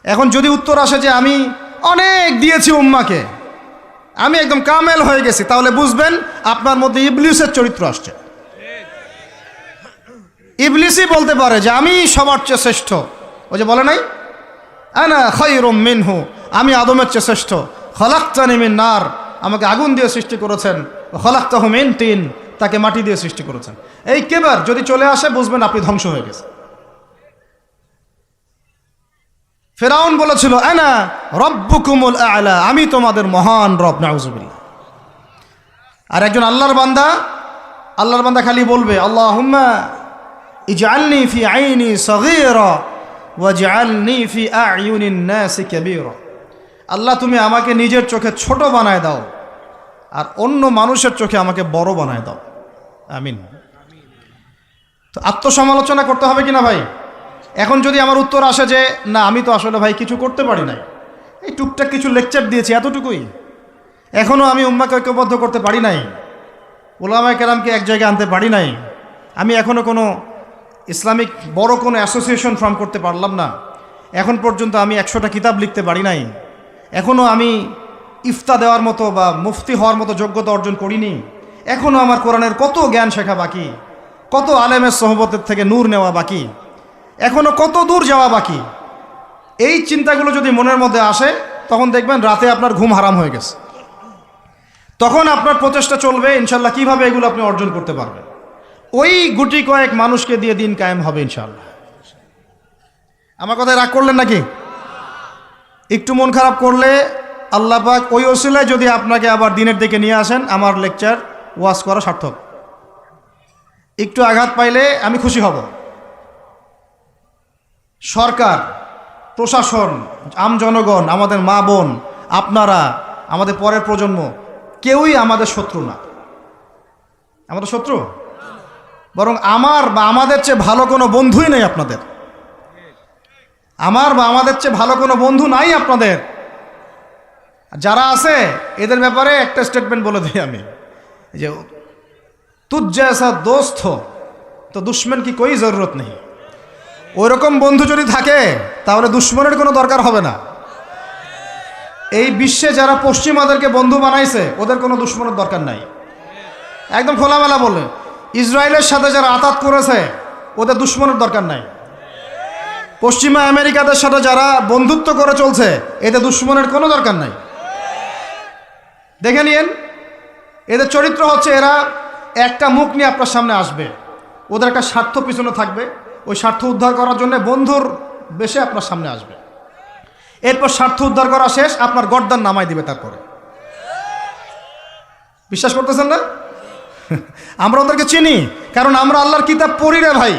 এখন যদি উত্তর আসে যে আমি অনেক দিয়েছি উম্মাকে, আমি একদম কামেল হয়ে গেছি, তাহলে বুঝবেন আপনার মধ্যে ইবলিসের চরিত্র আসছে। ইবলিসই বলতে পারে যে আমি সবার চেয়ে শ্রেষ্ঠ। ওই যে বলে নাই, আনা খায়রুম মিনহু, আমি আদমের চেয়ে শ্রেষ্ঠ। খলাকতানি মিন নার, আমাকে আগুন দিয়ে সৃষ্টি করেছেন। খলাকতাহু মিন তিন, তাকে মাটি দিয়ে সৃষ্টি করেছেন। এই কেবার যদি চলে আসে, বুঝবেন আপনি ধ্বংস হয়ে গেছে। ফেরাউন বলেছিল আনা রব্বুকুমুল আ'লা, আমি তোমাদের মহান রব। নাউযুবিল্লাহ। আর একজন আল্লাহর বান্দা খালি বলবে আল্লাহুম্মা ইজআলনি ফি আইনি সগীরা ওয়াজআলনি ফি আ'য়ুনিন নাসি কাবীরা। আল্লাহ, তুমি আমাকে নিজের চোখে ছোট বানায় দাও আর অন্য মানুষের চোখে আমাকে বড় বানায় দাও। আমিন। তো আত্মসমালোচনা করতে হবে কিনা ভাই? এখন যদি আমার উত্তর আসে যে না, আমি তো আসলে ভাই কিছু করতে পারি নাই, এই টুকটাক কিছু লেকচার দিয়েছি এতটুকুই, এখনও আমি উম্মাকে ঐক্যবদ্ধ করতে পারি নাই, উলামায়ে কেরামকে এক জায়গায় আনতে পারি নাই, আমি এখনও কোনো ইসলামিক বড় কোনো অ্যাসোসিয়েশন ফর্ম করতে পারলাম না, এখন পর্যন্ত আমি 100টা কিতাব লিখতে পারি নাই, এখনও আমি ইফতা দেওয়ার মতো বা মুফতি হওয়ার মতো যোগ্যতা অর্জন করিনি, এখনও আমার কোরআনের কত জ্ঞান শেখা বাকি, কত আলেমের সোহবতের থেকে নূর নেওয়া বাকি, এখনও কত দূর যাওয়া বাকি। এই চিন্তাগুলো যদি মনের মধ্যে আসে, তখন দেখবেন রাতে আপনার ঘুম হারাম হয়ে গেছে। তখন আপনার প্রচেষ্টা চলবে ইনশাল্লাহ কীভাবে এগুলো আপনি অর্জন করতে পারবেন। ওই গুটি কয়েক মানুষকে দিয়ে দিন কায়েম হবে ইনশাল্লাহ। আমার কথায় রাগ করলেন নাকি? একটু মন খারাপ করলে আল্লাহ পাক ওই ওসিলায় যদি আপনাকে আবার দিনের দিকে নিয়ে আসেন, আমার লেকচার ওয়াজ করা সার্থক। একটু আঘাত পাইলে আমি খুশি হব। সরকার, প্রশাসন, আম জনগণ, আমাদের মা বোন, আপনারা, আমাদের পরের প্রজন্ম, কেউই আমাদের শত্রু না। আমাদের শত্রু বরং আমার বা আমাদের চেয়ে ভালো কোনো বন্ধুই নেই আপনাদের। আমার বা আমাদের চেয়ে ভালো কোনো বন্ধু নাই আপনাদের। যারা আছে এদের ব্যাপারে একটা স্টেটমেন্ট বলে দিই আমি, যে তুঝ জैसा दोस्त हो তো দুশ্মন কি কোই জরুরত নেই। ওই রকম বন্ধু যদি থাকে তাহলে দুশ্মনের কোনো দরকার হবে না। এই বিশ্বে যারা পশ্চিমাদেরকে বন্ধু বানাইছে ওদের কোনো দুশ্মনের দরকার নাই। একদম খোলামেলা বলে, ইসরায়েলের সাথে যারা আতাত করেছে ওদের দুশ্মনের দরকার নাই। পশ্চিমা আমেরিকাদের সাথে যারা বন্ধুত্ব করে চলছে এদের দুশ্মনের কোনো দরকার নাই। দেখে নিন, এদের চরিত্র হচ্ছে এরা একটা মুখ নিয়ে আপনার সামনে আসবে, ওদের একটা স্বার্থ পিছনে থাকবে, ওই স্বার্থ উদ্ধার করার জন্য বন্ধুর বেশে আপনার সামনে আসবে। এরপর স্বার্থ উদ্ধার করা শেষ, আপনার গর্দান নামাই দিবে। তারপরে বিশ্বাস করতেছেন না? আমরা ওদেরকে চিনি, কারণ আমরা আল্লাহর কিতাব পড়ি রে ভাই।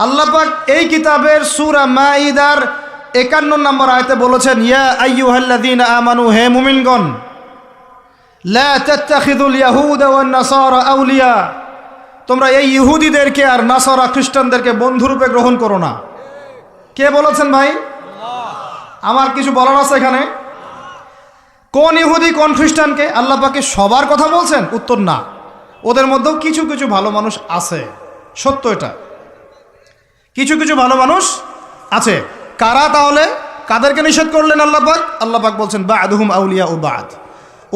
আল্লাহ পাক এই কিতাবের সূরা মাঈদার 51 নম্বর আয়াতে বলেছেন, ইয়া আইয়ুহাল্লাযীনা আমানু, হে মুমিনগণ, লা তাত্তাখিযুল ইয়াহুদা ওয়ান নাসারা আউলিয়া, তোমরা এই ইহুদিদেরকে আর নাসারা খ্রিস্টানদেরকে বন্ধুরূপে গ্রহণ করো না। কে বলেছেন ভাই? আমার কিছু বলার আছে এখানে? কোন ইহুদি কোন খ্রিস্টানকে? আল্লাহ পাকে সবার কথা বলছেন? উত্তর না, ওদের মধ্যেও কিছু কিছু ভালো মানুষ আছে, সত্য এটা। কিছু কিছু ভালো মানুষ আছে। কারা তাহলে? কাদেরকে নিষেধ করলেন আল্লাহ পাক? আল্লাহ পাক বলছেন বা'দুহুম আউলিয়া ও বা'দ,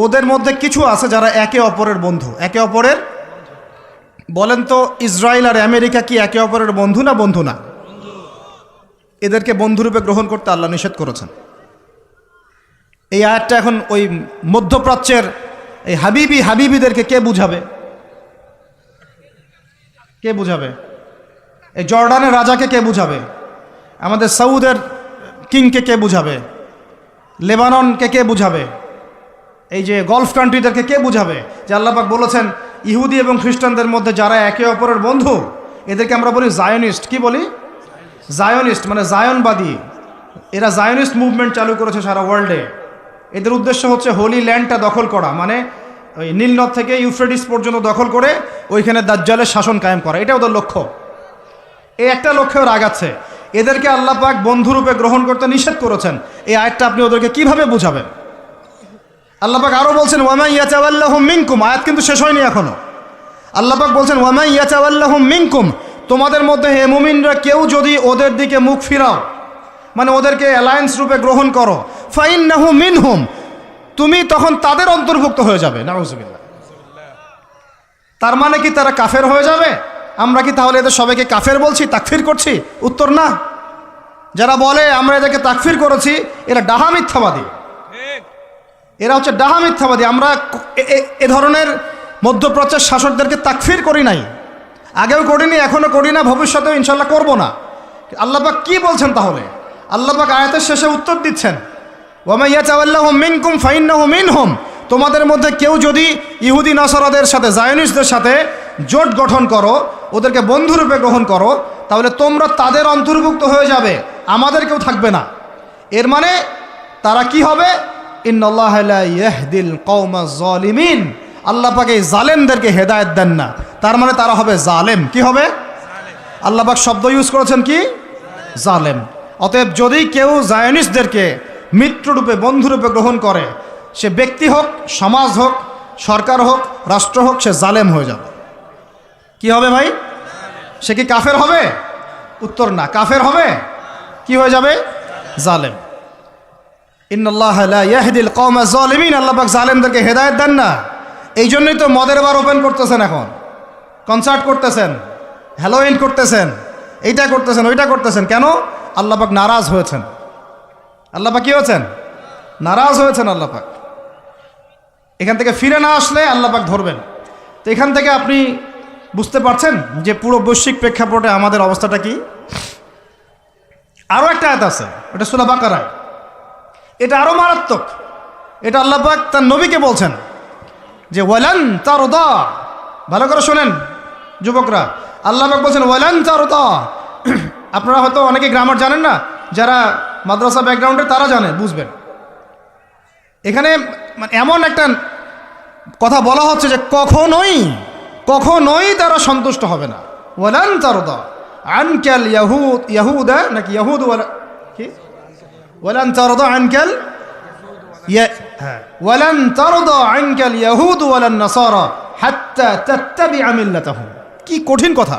ওদের মধ্যে কিছু আছে যারা একে অপরের বন্ধু। একে অপরের, বলেন তো ইসরায়েল আর আমেরিকা কি একে অপরের বন্ধু না বন্ধু না? এদেরকে বন্ধুরূপে গ্রহণ করতে আল্লাহ নিষেধ করেছেন। এই আয়াতটা এখন ওই মধ্যপ্রাচ্যের এই হাবিবিদেরকে কে বুঝাবে? কে বুঝাবে? এই জর্ডানের রাজাকে কে বুঝাবে? আমাদের সৌদের কিংকে কে বুঝাবে? লেবাননকে কে বুঝাবে? এই যে গলফ কান্ট্রিদেরকে কে বুঝাবে যে আল্লাহ পাক বলেছেন ইহুদি এবং খ্রিস্টানদের মধ্যে যারা একে অপরের বন্ধু, এদেরকে আমরা বলি জায়নিস্ট। কি বলি? জায়নিস্ট, মানে জায়নবাদী। এরা জায়নিস্ট মুভমেন্ট চালু করেছে সারা ওয়ার্ল্ডে। এদের উদ্দেশ্য হচ্ছে হোলি ল্যান্ডটা দখল করা, মানে ওই নীলনদ থেকে ইউফ্রেটিস পর্যন্ত দখল করে ওইখানে দাজ্জালের শাসন কায়েম করা, এটা ওদের লক্ষ্য। এই একটা লক্ষ্যে ওরা আগাচ্ছে। এদেরকে আল্লাহ পাক বন্ধুরূপে গ্রহণ করতে নিষেধ করেছেন। এই আয়াতটা আপনি ওদেরকে কিভাবে বুঝাবেন? আল্লাহ পাক আরও বলছেন ওয়ামা ইয়াতাওয়াল্লাহুম মিনকুম, আয়াত কিন্তু শেষ হয়নি এখনো। আল্লাহ পাক বলছেন ওয়ামা ইয়াতাওয়াল্লাহুম মিনকুম, তোমাদের মধ্যে হে মুমিনরা কেউ যদি ওদের দিকে মুখ ফিরাও, মানে ওদেরকে অ্যালায়েন্স রূপে গ্রহণ করো, ফাইন্নাহু মিনহুম, তুমি তখন তাদের অন্তর্ভুক্ত হয়ে যাবে। নাউযুবিল্লাহ। তার মানে কি তারা কাফের হয়ে যাবে? আমরা কি তাহলে এদের সবাইকে কাফের বলছি, তাকফির করছি? উত্তর না। যারা বলে আমরা এদেরকে তাকফির করেছি, এরা ডাহা মিথ্যাবাদী। এরা হচ্ছে ডাহা মিথ্যাবাদী। আমরা এ ধরনের মধ্যপ্রাচ্যের শাসকদেরকে তাকফির করি নাই, আগেও করিনি, এখনও করি না, ভবিষ্যতেও ইনশাল্লাহ করব না। আল্লাহ পাক কি বলছেন তাহলে? আল্লাহ পাক আয়াতের শেষে উত্তর দিচ্ছেন ওয়ামা ইয়াতাওয়াল্লাহুম মিনকুম ফাইন্নাহু মিনহুম, তোমাদের মধ্যে কেউ যদি ইহুদি নাসারাদের সাথে, জায়নিস্টদের সাথে জোট গঠন করো, ওদেরকে বন্ধুরূপে গ্রহণ করো, তাহলে তোমরা তাদের অন্তর্ভুক্ত হয়ে যাবে, আমাদের কেউ থাকবে না। এর মানে তারা কি হবে? ইন্নাল্লাহা লা ইয়াহদিল কওমাজ জালিমিন, আল্লাহ পাক এই জালেমদেরকে হেদায়েত দেন না, তার মানে তারা হবে জালেম। কি হবে? আল্লাহ পাক শব্দ ইউজ করেছেন কি? জালেম। অতএব যদি কেউ জায়নিস্টদেরকে মিত্ররূপে, বন্ধুরূপে গ্রহণ করে, সে ব্যক্তি হোক, সমাজ হোক, সরকার হোক, রাষ্ট্র হোক, সে জালেম হয়ে যাবে। কি হবে ভাই? সে কি কাফের হবে? উত্তর না। কাফের হবে, কি হয়ে যাবে? জালেম। ইন্নাল্লাহা লা ইয়াহদিল কওমাজ জালিমিন, আল্লাহ পাক জালেমদেরকে হেদায়েত দেন না। এই জন্যই তো মদের বার ওপেন করতেছেন, এখন কনসার্ট করতেছেন, হ্যালোইন করতেছেন, এইটা করতেছেন, ওইটা করতেছেন। কেন? আল্লাহ পাক নারাজ হয়েছেন। আল্লাহ পাক কি হয়েছেন? নারাজ হয়েছেন আল্লাহ পাক। এখান থেকে ফিরে না আসলে আল্লাহ পাক ধরবেন। তো এখান থেকে আপনি বুঝতে পারছেন যে পুরো বৈশ্বিক প্রেক্ষাপটে আমাদের অবস্থাটা কি। আরও একটা আয়াত আছে, এটা সূরা বাকারায়, এটা আরও মারাত্মক। এটা আল্লাহ পাক তার নবীকে বলছেন যে ওয়ালান তারদা, ভালো করে শোনেন যুবকরা, আল্লাহ পাক বলছেন ওয়ালান তারদা। আপনারা হয়তো অনেকে গ্রামার জানেন না, যারা মাদ্রাসা ব্যাকগ্রাউন্ডে তারা জানে, বুঝবেন। এখানে এমন একটা কথা বলা হচ্ছে যে কখনোই তারা সন্তুষ্ট হবে না। ওয়ালান তারদা আনকাল ইয়াহুদা, নাকি ইয়াহুদ, কি ওয়ালান তারদা আনকাল, ওয়ালান তারদা আনকাল ইয়াহুদ ওয়ালান নাসারা হাত্তা তাত্তাবিআ মিল্লাতাহুম। কি কঠিন কথা,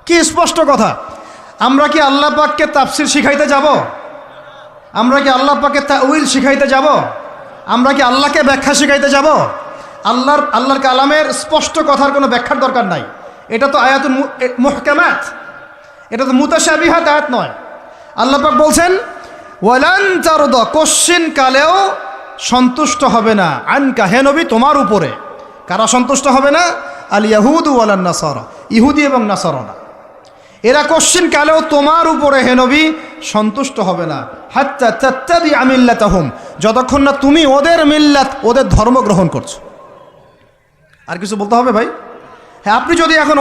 কি স্পষ্ট কথা। আমরা কি আল্লাহ পাককে তাফসির শিখাইতে যাব? আমরা কি আল্লাহ পাককে তাউইল শিখাইতে যাব? আমরা কি আল্লাহকে ব্যাখ্যা শিখাইতে যাব? আল্লাহর কালামের স্পষ্ট কথার কোনো ব্যাখ্যার দরকার নাই। এটা তো আয়াতুল মুহকামাত, এটা তো মুতাশাবিহাত আয়াত নয়। আল্লাহ পাক বলছেন ওয়ালান তারদা, কোশ্চিন কালেও সন্তুষ্ট হবে না, আনকা, হে নবী, তোমার উপরে। কারা সন্তুষ্ট হবে না? আল ইয়াহুদ ওয়ালান নাসারা, ইহুদি এবং নাসারা, এরা কোশ্চিন কালেও তোমার উপরে হে নবী সন্তুষ্ট হবে না। হাত্তা তাত্তাবিআ মিল্লাতাহুম, যতক্ষণ না তুমি ওদের মিল্লাত, ওদের ধর্ম গ্রহণ করছো। আর কিছু বলতে হবে ভাই? হ্যাঁ, আপনি যদি এখন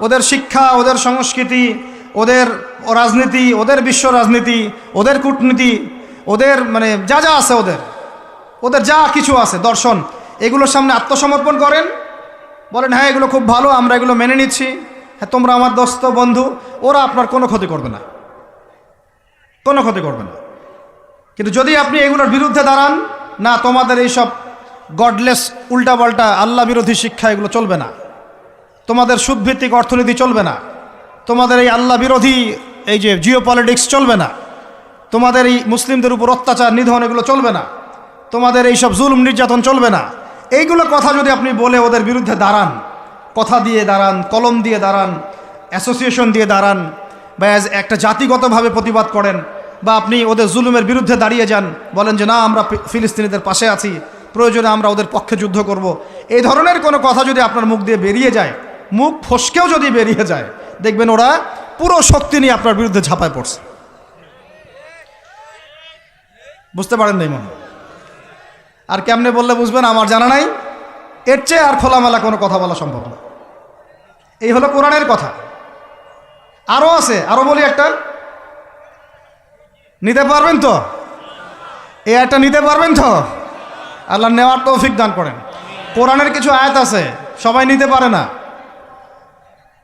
ওদের শিক্ষা, ওদের সংস্কৃতি, ওদের রাজনীতি, ওদের বিশ্ব রাজনীতি, ওদের কূটনীতি, ওদের মানে যা যা আছে, ওদের যা কিছু আছে, দর্শন, এগুলোর সামনে আত্মসমর্পণ করেন, বলেন হ্যাঁ এগুলো খুব ভালো, আমরা এগুলো মেনে নিচ্ছি, হ্যাঁ তোমরা আমার দোস্ত বন্ধু, ওরা আপনার কোনো ক্ষতি করবে না, কোনো ক্ষতি করবে না। কিন্তু যদি আপনি এগুলোর বিরুদ্ধে দাঁড়ান, না তোমাদের এইসব গডলেস, উল্টাপাল্টা, আল্লাহ বিরোধী শিক্ষা এগুলো চলবে না, তোমাদের সুদভিত্তিক অর্থনীতি চলবে না, তোমাদের এই আল্লাহ বিরোধী এই যে জিও পলিটিক্স চলবে না, তোমাদের এই মুসলিমদের উপর অত্যাচার নিধন এগুলো চলবে না, তোমাদের এইসব জুলুম নির্যাতন চলবে না, এইগুলো কথা যদি আপনি বলে ওদের বিরুদ্ধে দাঁড়ান, কথা দিয়ে দাঁড়ান, কলম দিয়ে দাঁড়ান, অ্যাসোসিয়েশন দিয়ে দাঁড়ান, বা একটা জাতিগতভাবে প্রতিবাদ করেন, বা আপনি ওদের জুলুমের বিরুদ্ধে দাঁড়িয়ে যান, বলেন যে না আমরা ফিলিস্তিনিদের পাশে আছি, প্রয়োজনে আমরা ওদের পক্ষে যুদ্ধ করব, এই ধরনের কোনো কথা যদি আপনার মুখ দিয়ে বেরিয়ে যায়, মুখ ফসকেও যদি বেরিয়ে যায়, দেখবেন ওরা পুরো শক্তি নিয়ে আপনার বিরুদ্ধে ঝাঁপায় পড়ছে। বুঝতে পারেন নাই মনে? আর কেমনে বললে বুঝবেন আমার জানা নাই। এর চেয়ে আর খোলামেলা কোনো কথা বলা সম্ভব না। এই হলো কোরআনের কথা। আরও আছে, আরও বলি একটা। নিতে পারবেন তো? এই আয়াতটা নিতে পারবেন তো? আল্লাহ নেওয়ার তৌফিক দান করেন। কোরআনের কিছু আয়াত আছে সবাই নিতে পারে না।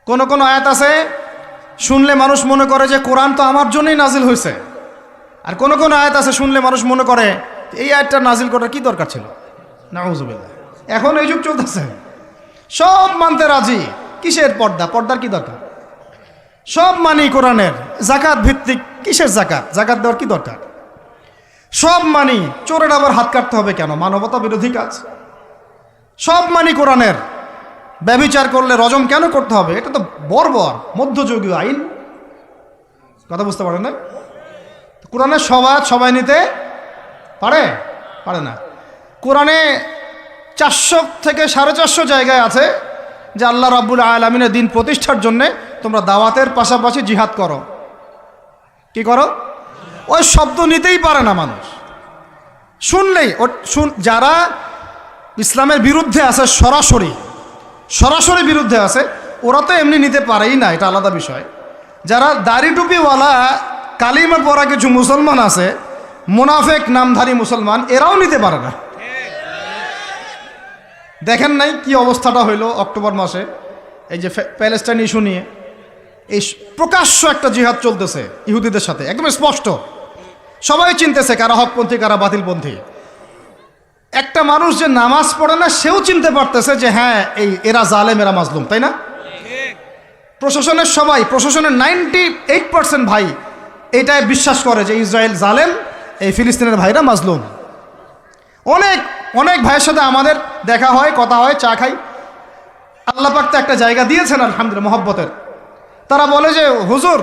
কোন কোন আয়াত আছে শুনলে মানুষ মনে করে যে কোরআন তো আমার জন্যই নাজিল হয়েছে, আর কোন কোন আয়াত আছে শুনলে মানুষ মনে করে এই আয়াতটা নাজিল করার কি দরকার ছিল। নাউজুবিল্লাহ। এখন এই যুগ চলতেছে, সব মানতে রাজি। কিসের পর্দা? পর্দার কি দরকার? সব মানি কোরআনের। জাকাত ভিত্তিক, কিসের জাকাত? জাকাত দেওয়ার কি দরকার? সব মানি। চোরের আবার হাত কাটতে হবে কেন? মানবতা বিরোধী কাজ। সব মানি কোরআনের। ব্যভিচার করলে রজম কেন করতে হবে? এটা তো বর্বর মধ্যযুগীয় আইন। কথা বুঝতে পারেন না? কোরআনের সবাই সবাই নিতে পারে পারে না। কোরআনে 400 থেকে 450 জায়গায় আছে যে আল্লাহ রাব্বুল আলামিনের দিন প্রতিষ্ঠার জন্যে তোমরা দাওয়াতের পাশাপাশি জিহাদ করো। কি করো? ওই শব্দ নিতেই পারে না মানুষ। শুনলেই যারা ইসলামের বিরুদ্ধে আছে, সরাসরি বিরুদ্ধে আছে, ওরা তো এমনি নিতে পারেই না, এটা আলাদা বিষয়। যারা দাড়ি টুপিওয়ালা কালিমা পড়া কিছু মুসলমান আছে, মুনাফেক নামধারী মুসলমান, এরাও নিতে পারে না। দেখেন নাই কি অবস্থাটা হইলো অক্টোবর মাসে, এই যে প্যালেস্টাইন ইস্যু নিয়ে এই প্রকাশ্য একটা জিহাদ চলতেছে ইহুদিদের সাথে, একদম স্পষ্ট। সবাই চিনতেছে কারা হকপন্থী কারা বাতিলপন্থী। একটা মানুষ যে নামাজ পড়ে না সেও চিনতে পারতেছে যে হ্যাঁ এরা জালেম, এরা মাজলুম, তাই না? প্রশাসনের 98% ভাই এটাই বিশ্বাস করে যে ইসরায়েল জালেম, এই ফিলিস্তিনের ভাইরা মাজলুম। অনেক ভাইয়ের সাথে আমাদের দেখা হয়, কথা হয়, চা খাই। আল্লাহ পাক তো একটা জায়গা দিয়েছেন আলহামদুলিল্লাহ মহব্বতের। তারা বলে যে হুজুর,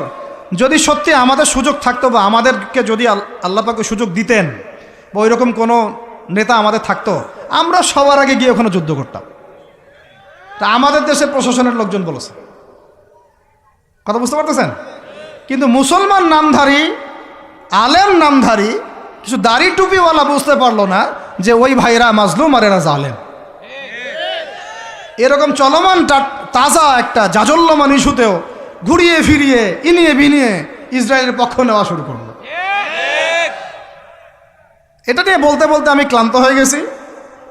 যদি সত্যি আমাদের সুযোগ থাকতো বা আমাদেরকে যদি আল্লাহ পাক সুযোগ দিতেন বা ওইরকম কোনো নেতা আমাদের থাকতো, আমরা সবার আগে গিয়ে ওখানে যুদ্ধ করতাম। তা আমাদের দেশের প্রশাসনের লোকজন বলেছে। কথা বুঝতে পারতেছেন? কিন্তু মুসলমান নামধারী, আলেম নামধারী কিছু দাড়ি টুপিওয়ালা বুঝতে পারলো না যে ওই ভাইরা মাজলুম আর এরা জালেম। এরকম চলমান তাজা একটা জাজল্যমান ইস্যুতেও ঘুরিয়ে ফিরিয়ে ইনিয়ে বিনিয়ে ইসরায়েলের পক্ষ নেওয়া শুরু করলো। এটা নিয়ে বলতে বলতে আমি ক্লান্ত হয়ে গেছি,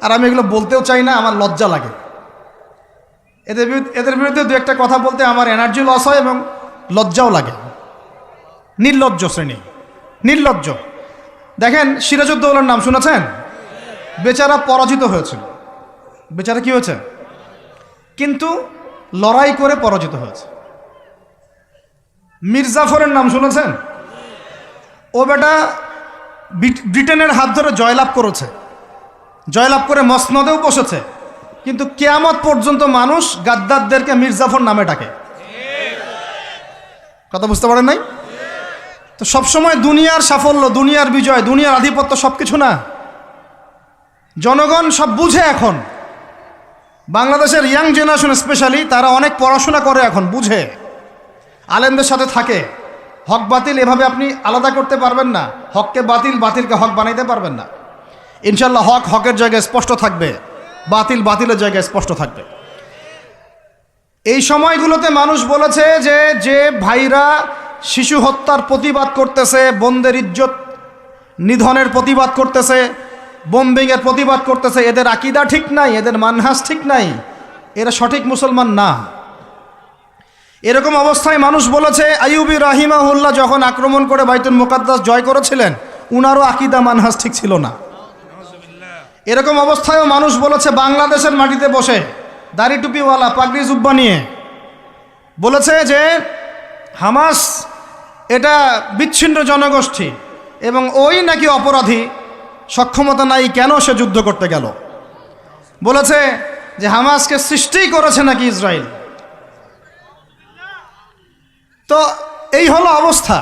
আর আমি এগুলো বলতেও চাই না, আমার লজ্জা লাগে। এদের বিরুদ্ধে দু একটা কথা বলতে আমার এনার্জি লস হয় এবং লজ্জাও লাগে। নির্লজ্জ শ্রেণী, নির্লজ্জ। দেখেন সিরাজউদ্দৌলার নাম শুনেছেন? বেচারা পরাজিত হয়েছিল। বেচারা কি হয়েছে? কিন্তু লড়াই করে পরাজিত হয়েছে। মীর জাফরের নাম শুনেছেন? ও বেটা ব্রিটেনের হাত ধরে জয়লাভ করেছে, জয়লাভ করে মসনদেও বসেছে, কিন্তু কিয়ামত পর্যন্ত মানুষ গাদ্দারদেরকে মীর জাফর নামে ডাকে। কথা বুঝতে পারেন নাই? তো সবসময় দুনিয়ার সাফল্য, দুনিয়ার বিজয়, দুনিয়ার আধিপত্য সব কিছু না। জনগণ সব বুঝে এখন। বাংলাদেশের ইয়াং জেনারেশন স্পেশালি, তারা অনেক পড়াশোনা করে এখন, বুঝে, আলেমদের সাথে থাকে। হক বাতিল এভাবে আপনি আলাদা করতে পারবেন না। হককে বাতিল, বাতিলকে হক বানাইতে পারবেন না। ইনশাল্লাহ হক হকের জায়গায় স্পষ্ট থাকবে, বাতিল বাতিলের জায়গায় স্পষ্ট থাকবে। এই সময়গুলোতে মানুষ বলেছে যে যে ভাইরা শিশু হত্যার প্রতিবাদ করতেছে, বোনদের ইজ্জত নিধনের প্রতিবাদ করতেছে, বোম্বিংয়ের প্রতিবাদ করতেছে, এদের আকীদা ঠিক নাই, এদের মানহাজ ঠিক নাই, এরা সঠিক মুসলমান না। এরকম অবস্থায় মানুষ বলেছে আইয়ুবী রাহিমাহুল্লাহ যখন আক্রমণ করে বাইতুল মুকাদ্দাস জয় করেছিলেন, উনারও আকীদা মানহাজ ঠিক ছিল না। এরকম অবস্থায়ও মানুষ বলেছে বাংলাদেশের মাটিতে বসে দাড়ি টুপিওয়ালা পাগড়ি জুব্বা নিয়ে বলেছে যে হামাস এটা বিচ্ছিন্ন জনগোষ্ঠী এবং ওই নাকি অপরাধী, সক্ষমতা নাই, কেন সে যুদ্ধ করতে গেল। বলেছে যে হামাসকে সৃষ্টি করেছে নাকি ইসরায়েল। তো এই হলো অবস্থা।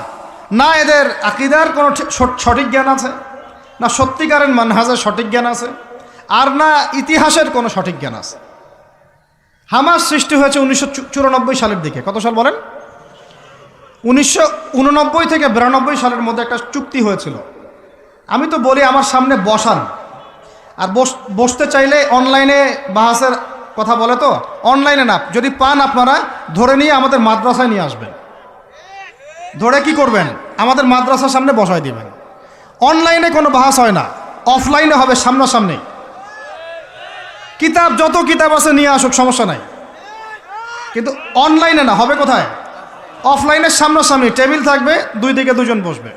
না এদের আকীদার কোনো সঠিক জ্ঞান আছে, না সত্যিকারের মানহাজের সঠিক জ্ঞান আছে, আর না ইতিহাসের কোনো সঠিক জ্ঞান আছে। হামাস সৃষ্টি হয়েছে 1994 সালের দিকে। কত সাল বলেন? 1989 থেকে 92 সালের মধ্যে একটা চুক্তি হয়েছিল। আমি তো বলি আমার সামনে বসান, আর বসতে চাইলে অনলাইনে বাহাসের কথা বলে, তো অনলাইনে না, যদি পান আপনারা ধরে নিয়ে আমাদের মাদ্রাসায় নিয়ে আসবেন। ধরে কি করবেন? আমাদের মাদ্রাসার সামনে বসায় দিবেন। অনলাইনে কোনো বাহাস হয় না, অফলাইনে হবে সামনাসামনি। কিতাব যত কিতাব আছে নিয়ে আসুক, সমস্যা নাই, কিন্তু অনলাইনে না, হবে কোথায়? অফলাইনের সামনাসামনি টেবিল থাকবে, দুই দিকে দুজন বসবে।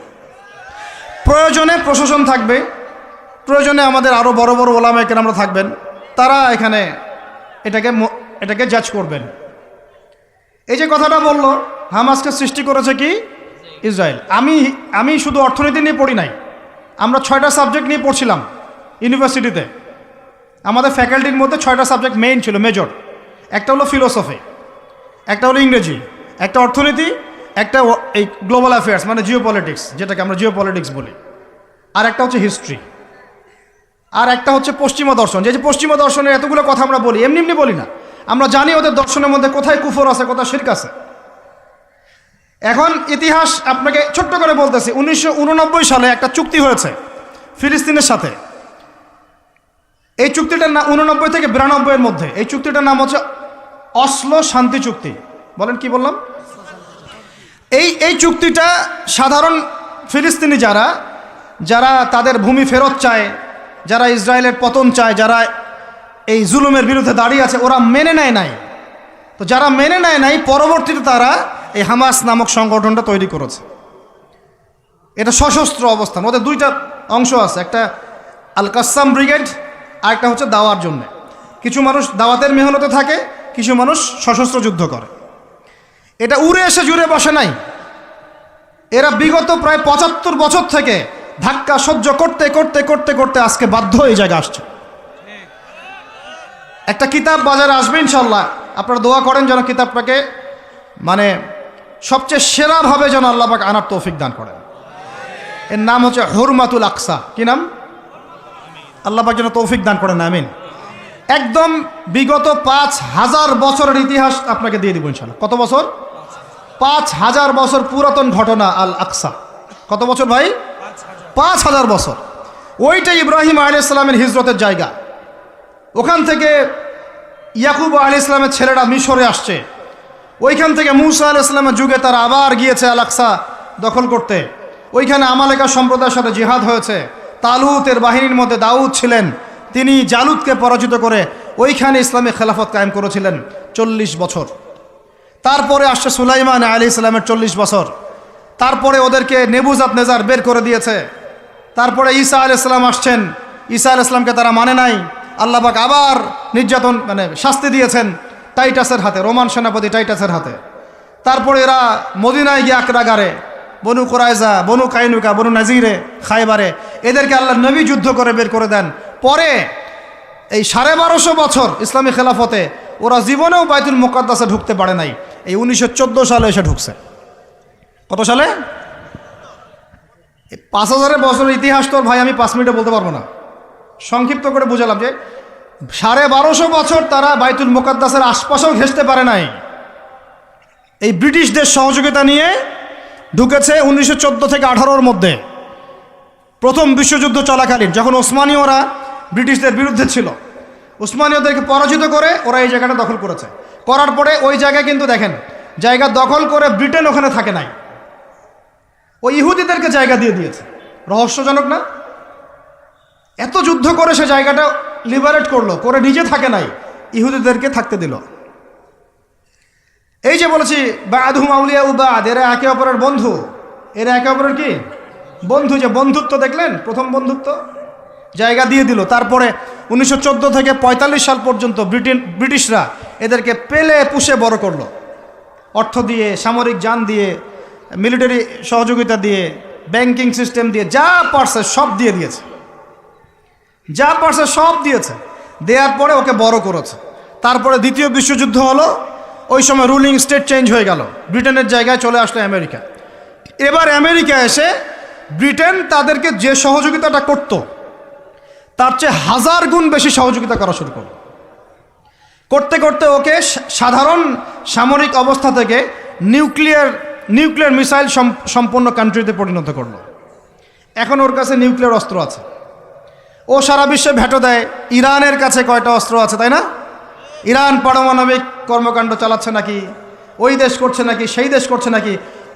প্রয়োজনে প্রশাসন থাকবে, প্রয়োজনে আমাদের আরও বড় বড় ওলামায়ে কেরামরা থাকবেন, তারা এখানে এটাকে জাজ করবেন। এই যে কথাটা বললো, হামাসকে সৃষ্টি করেছে কি? ইসরায়েল। আমি শুধু অর্থনীতি নিয়ে পড়ি নাই, আমরা 6টা সাবজেক্ট নিয়ে পড়ছিলাম ইউনিভার্সিটিতে। আমাদের ফ্যাকাল্টির মধ্যে 6টা সাবজেক্ট মেইন ছিল, মেজর। একটা হলো ফিলোসফি, একটা হলো ইংরেজি, একটা অর্থনীতি, একটা এই গ্লোবাল অ্যাফেয়ার্স মানে জিওপলিটিক্স, যেটাকে আমরা জিওপলিটিক্স বলি, আর একটা হচ্ছে হিস্ট্রি, আর একটা হচ্ছে পশ্চিমা দর্শন। যে পশ্চিমা দর্শনের এতগুলো কথা আমরা বলি, এমনি এমনি বলি না, আমরা জানি ওদের দর্শনের মধ্যে কোথায় কুফর আছে, কোথায় শিরক আছে। এখন ইতিহাস আপনাকে ছোট্ট করে বলতেছি, 1989 সালে একটা চুক্তি হয়েছে ফিলিস্তিনের সাথে। এই চুক্তিটার নাম 89 থেকে 92 এর মধ্যে, এই চুক্তিটার নাম হচ্ছে অসলো শান্তি চুক্তি। বলেন কি বললাম? এই চুক্তিটা সাধারণ ফিলিস্তিনি যারা তাদের ভূমি ফেরত চায়, যারা ইসরায়েলের পতন চায়, যারা এই জুলুমের বিরুদ্ধে দাঁড়িয়ে আছে, ওরা মেনে নেয় নাই। তো যারা মেনে নেয় নাই, পরবর্তীতে তারা এই হামাস নামক সংগঠনটা তৈরি করেছে। এটা সশস্ত্র অবস্থান, ওদের দুইটা অংশ আছে, একটা আল কাসাম ব্রিগেড, আর একটা হচ্ছে দাওয়ার জন্য। কিছু মানুষ দাওয়াতের মেহনতে থাকে, কিছু মানুষ সশস্ত্র যুদ্ধ করে। এটা উড়ে এসে জুড়ে বসে নাই, এরা বিগত প্রায় 75 বছর থেকে ধাক্কা সহ্য করতে করতে করতে করতে আজকে বাধ্য এই জায়গায় আসছে। একটা কিতাব বাজারে আসবে ইনশাল্লাহ, আপনারা দোয়া করেন যেন কিতাবটাকে মানে সবচেয়ে সেরাভাবে যেন আল্লাহ পাক আনার তৌফিক দান করেন। এর নাম হচ্ছে হুরমাতুল আকসা। কি নাম? আল্লাহ পাক যেন তৌফিক দান করেন, আমিন। একদম বিগত 5000 বছরের ইতিহাস আপনাকে দিয়ে দিব ইনশাল্লাহ। কত বছর? 5000 বছর পুরাতন ঘটনা আল আকসা। কত বছর ভাই? 5000 বছর। ওইটাই ইব্রাহিম আলাইহিস সালামের হিজরতের জায়গা। ওখান থেকে ইয়াকুব আলাইহিস সালামের ছেলেরা মিশরে আসছে, ওইখান থেকে মুসা আলাইহিস সালামের যুগে তারা আবার গিয়েছে আল আকসা দখল করতে। ওইখানে আমালেকা সম্প্রদায়ের সাথে জিহাদ হয়েছে। তালুতের বাহিনীর মধ্যে দাউদ ছিলেন, তিনি জালুতকে পরাজিত করে ওইখানে ইসলামী খেলাফত কায়েম করেছিলেন 40 বছর। তারপরে আসছে সুলাইমান আলাইহিস সালামের 40 বছর। তারপরে ওদেরকে নেবুজাত নেজার বের করে দিয়েছে। তারপরে ঈসা আলাইহিস সালাম আসছেন, ঈসা আলাইহিস সালামকে তারা মানে নাই। আল্লাহ পাক আবার নির্যাতন মানে শাস্তি দিয়েছেন টাইটাসের হাতে, রোমান সেনাপতি টাইটাসের হাতে। তারপরে এরা মদিনায় গিয়ে আকরাগারে, বনু কুরাইজা, বনু কাইনুকা, বনু নাজিরে, খায়বারে, এদেরকে আল্লাহ নবী যুদ্ধ করে বের করে দেন। পরে এই 1250 বছর ইসলামী খেলাফতে ওরা জীবনেও বাইতুল মুকাদ্দাসে ঢুকতে পারে নাই। এই 1914 সালে এসে ঢুকছে। কত সালে? 5000 বছরের ইতিহাস তো ভাই আমি 5 মিনিটে বলতে পারবো না, সংক্ষিপ্ত করে বুঝালাম যে 1250 বছর তারা বাইতুল মুকাদ্দাসের আশপাশেও ঘেঁষতে পারে নাই। এই ব্রিটিশদের সহযোগিতা নিয়ে ঢুকেছে 1914 থেকে 18-র মধ্যে, প্রথম বিশ্বযুদ্ধ চলাকালীন, যখন ওসমানীয়রা ব্রিটিশদের বিরুদ্ধে ছিল। ওসমানীয়দেরকে পরাজিত করে ওরা এই জায়গাটা দখল করেছে। করার পরে ওই জায়গায় কিন্তু দেখেন জায়গা দখল করে ব্রিটেন ওখানে থাকে নাই, ওই ইহুদিদেরকে জায়গা দিয়ে দিয়েছে। রহস্যজনক না? এত যুদ্ধ করে সে জায়গাটা লিবারেট করলো, করে নিজে থাকে নাই, ইহুদিদেরকে থাকতে দিল। এই যে বলেছি বা'দুহুম আউলিয়া বা'দ, এরা একে অপরের বন্ধু, এরা একে অপরের কি বন্ধু। যে বন্ধুত্ব দেখলেন, প্রথম বন্ধুত্ব, জায়গা দিয়ে দিল। তারপরে 1914 থেকে 45 সাল পর্যন্ত ব্রিটিশরা এদেরকে পেলে পুষে বড় করলো, অর্থ দিয়ে, সামরিক যান দিয়ে, মিলিটারি সহযোগিতা দিয়ে, ব্যাংকিং সিস্টেম দিয়ে, যা পারছে সব দিয়ে দিয়েছে, যা পারছে সব দিয়েছে। দেওয়ার পরে ওকে বড় করেছে। তারপরে দ্বিতীয় বিশ্বযুদ্ধ হলো, ওই সময় রুলিং স্টেট চেঞ্জ হয়ে গেল, ব্রিটেনের জায়গায় চলে আসলো আমেরিকা। এবার আমেরিকা এসে ব্রিটেন তাদেরকে যে সহযোগিতাটা করত তার চেয়ে 1000 গুণ বেশি সহযোগিতা করা শুরু করল। করতে করতে ওকে সাধারণ সামরিক অবস্থা থেকে নিউক্লিয়ার মিসাইল সম্পন্ন কান্ট্রিতে পরিণত করলো। এখন ওর কাছে নিউক্লিয়ার অস্ত্র আছে, ও সারা বিশ্বে ভেটো দেয়। ইরানের কাছে কয়টা অস্ত্র আছে, তাই না? ইরান পারমাণবিক কর্মকাণ্ড চালাচ্ছে নাকি, ওই দেশ করছে নাকি, সেই দেশ করছে নাকি,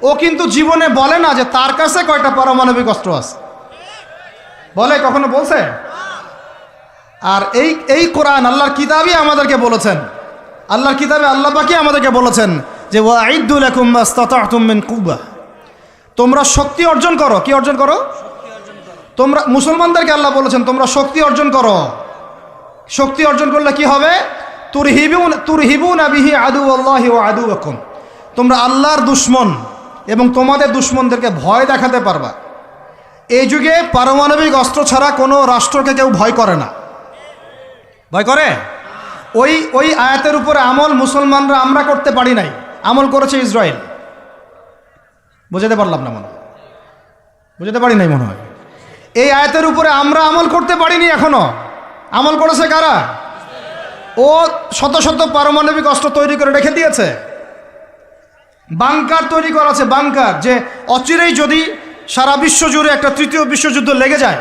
ও কিন্তু জীবনে বলে না যে তার কাছে কয়টা পারমাণবিক অস্ত্র আছে, বলে? কখনো বলছে? আর এই কোরআন আল্লাহর কিতাবই আমাদেরকে বলেছেন, আল্লাহর কিতাবে আল্লাহ পাকই আমাদেরকে বলেছেন যে ওয়াইদ্দু লাকুম মাস্তাতা'তুম মিন কুওয়া, তোমরা শক্তি অর্জন করো। কি অর্জন করো? তোমরা মুসলমানদেরকে আল্লাহ বলেছেন তোমরা শক্তি অর্জন করো। শক্তি অর্জন করলে কি হবে? তুরহিবুনা বিহি আদুওয়াল্লাহি ওয়া আদুওয়াকুম, তোমরা আল্লাহর দুশমন এবং তোমাদের দুশমনদেরকে ভয় দেখাতে পারবা। এই যুগে পারমাণবিক অস্ত্র ছাড়া কোনো রাষ্ট্রকে কেউ ভয় করে না। ভয় করে? ওই আয়াতের উপরে আমল মুসলমানরা আমরা করতে পারি নাই, আমল করেছে ইসরায়েল। বুঝাতে পারলাম না, মনে হয় বুঝাতে পারি নাই মনে হয়। এই আয়াতের উপরে আমরা আমল করতে পারিনি এখনো, আমল করেছে কারা? ও শত শত পারমাণবিক অস্ত্র তৈরি করে রেখে দিয়েছে, বাংকার তৈরি করা আছে, বাংকার, যে অচিরেই যদি সারা বিশ্ব জুড়ে একটা তৃতীয় বিশ্বযুদ্ধ লেগে যায়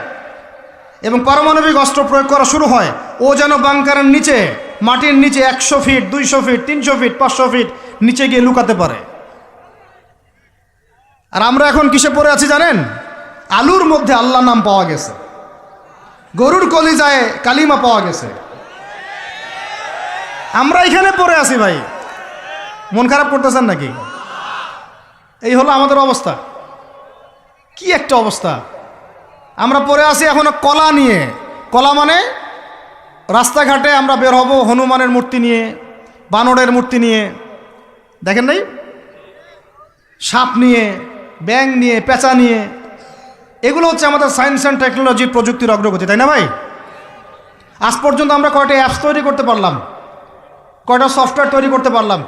এবং পারমাণবিক অস্ত্র প্রয়োগ করা শুরু হয়, ও যেন বাংকারের নিচে, মাটির নিচে 100 ফিট, 200 ফিট, 300 ফিট, 500 ফিট নিচে গিয়ে লুকাতে পারে। আর আমরা এখন কিসে পড়ে আছি জানেন? আলুর মধ্যে আল্লাহ নাম পাওয়া গেছে, গরুর কলিজায় কালিমা পাওয়া গেছে, আমরা এখানে পড়ে আছি। ভাই মন খারাপ করতেছেন নাকি? এই হলো আমাদের অবস্থা। কি একটা অবস্থা! আমরা পড়ে আছি এখনো কলা নিয়ে। কলা মানে রাস্তাঘাটে আমরা বের হব হনুমানের মূর্তি নিয়ে, বানরের মূর্তি নিয়ে, দেখেন নাই? সাপ নিয়ে, ব্যাঙ নিয়ে, পেঁচা নিয়ে। এগুলো হচ্ছে আমাদের সায়েন্স অ্যান্ড টেকনোলজির, প্রযুক্তির অগ্রগতি, তাই না ভাই? আজ পর্যন্ত আমরা কয়টা অ্যাপস তৈরি করতে পারলাম, কয়টা সফটওয়্যার তৈরি করতে পারলাম,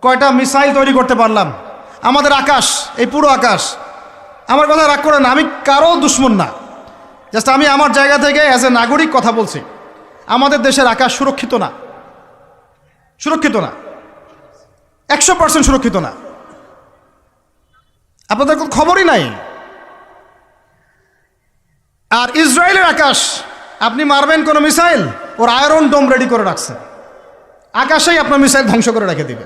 কয়টা মিসাইল তৈরি করতে পারলাম। আমাদের আকাশ, এই পুরো আকাশ, আমার কথা রাগ করে না, আমি কারো দুশমন না, জাস্ট আমি আমার জায়গা থেকে অ্যাজ এ নাগরিক কথা বলছি। আমাদের দেশের আকাশ সুরক্ষিত না, সুরক্ষিত না, 100% সুরক্ষিত না। আপনাদের খবরই নাই। আর ইসরায়েলের আকাশ, আপনি মারবেন কোনো মিসাইল, ওর আয়রন ডোম রেডি করে রাখছে, আকাশেই আপনার মিসাইল ধ্বংস করে রেখে দিবে।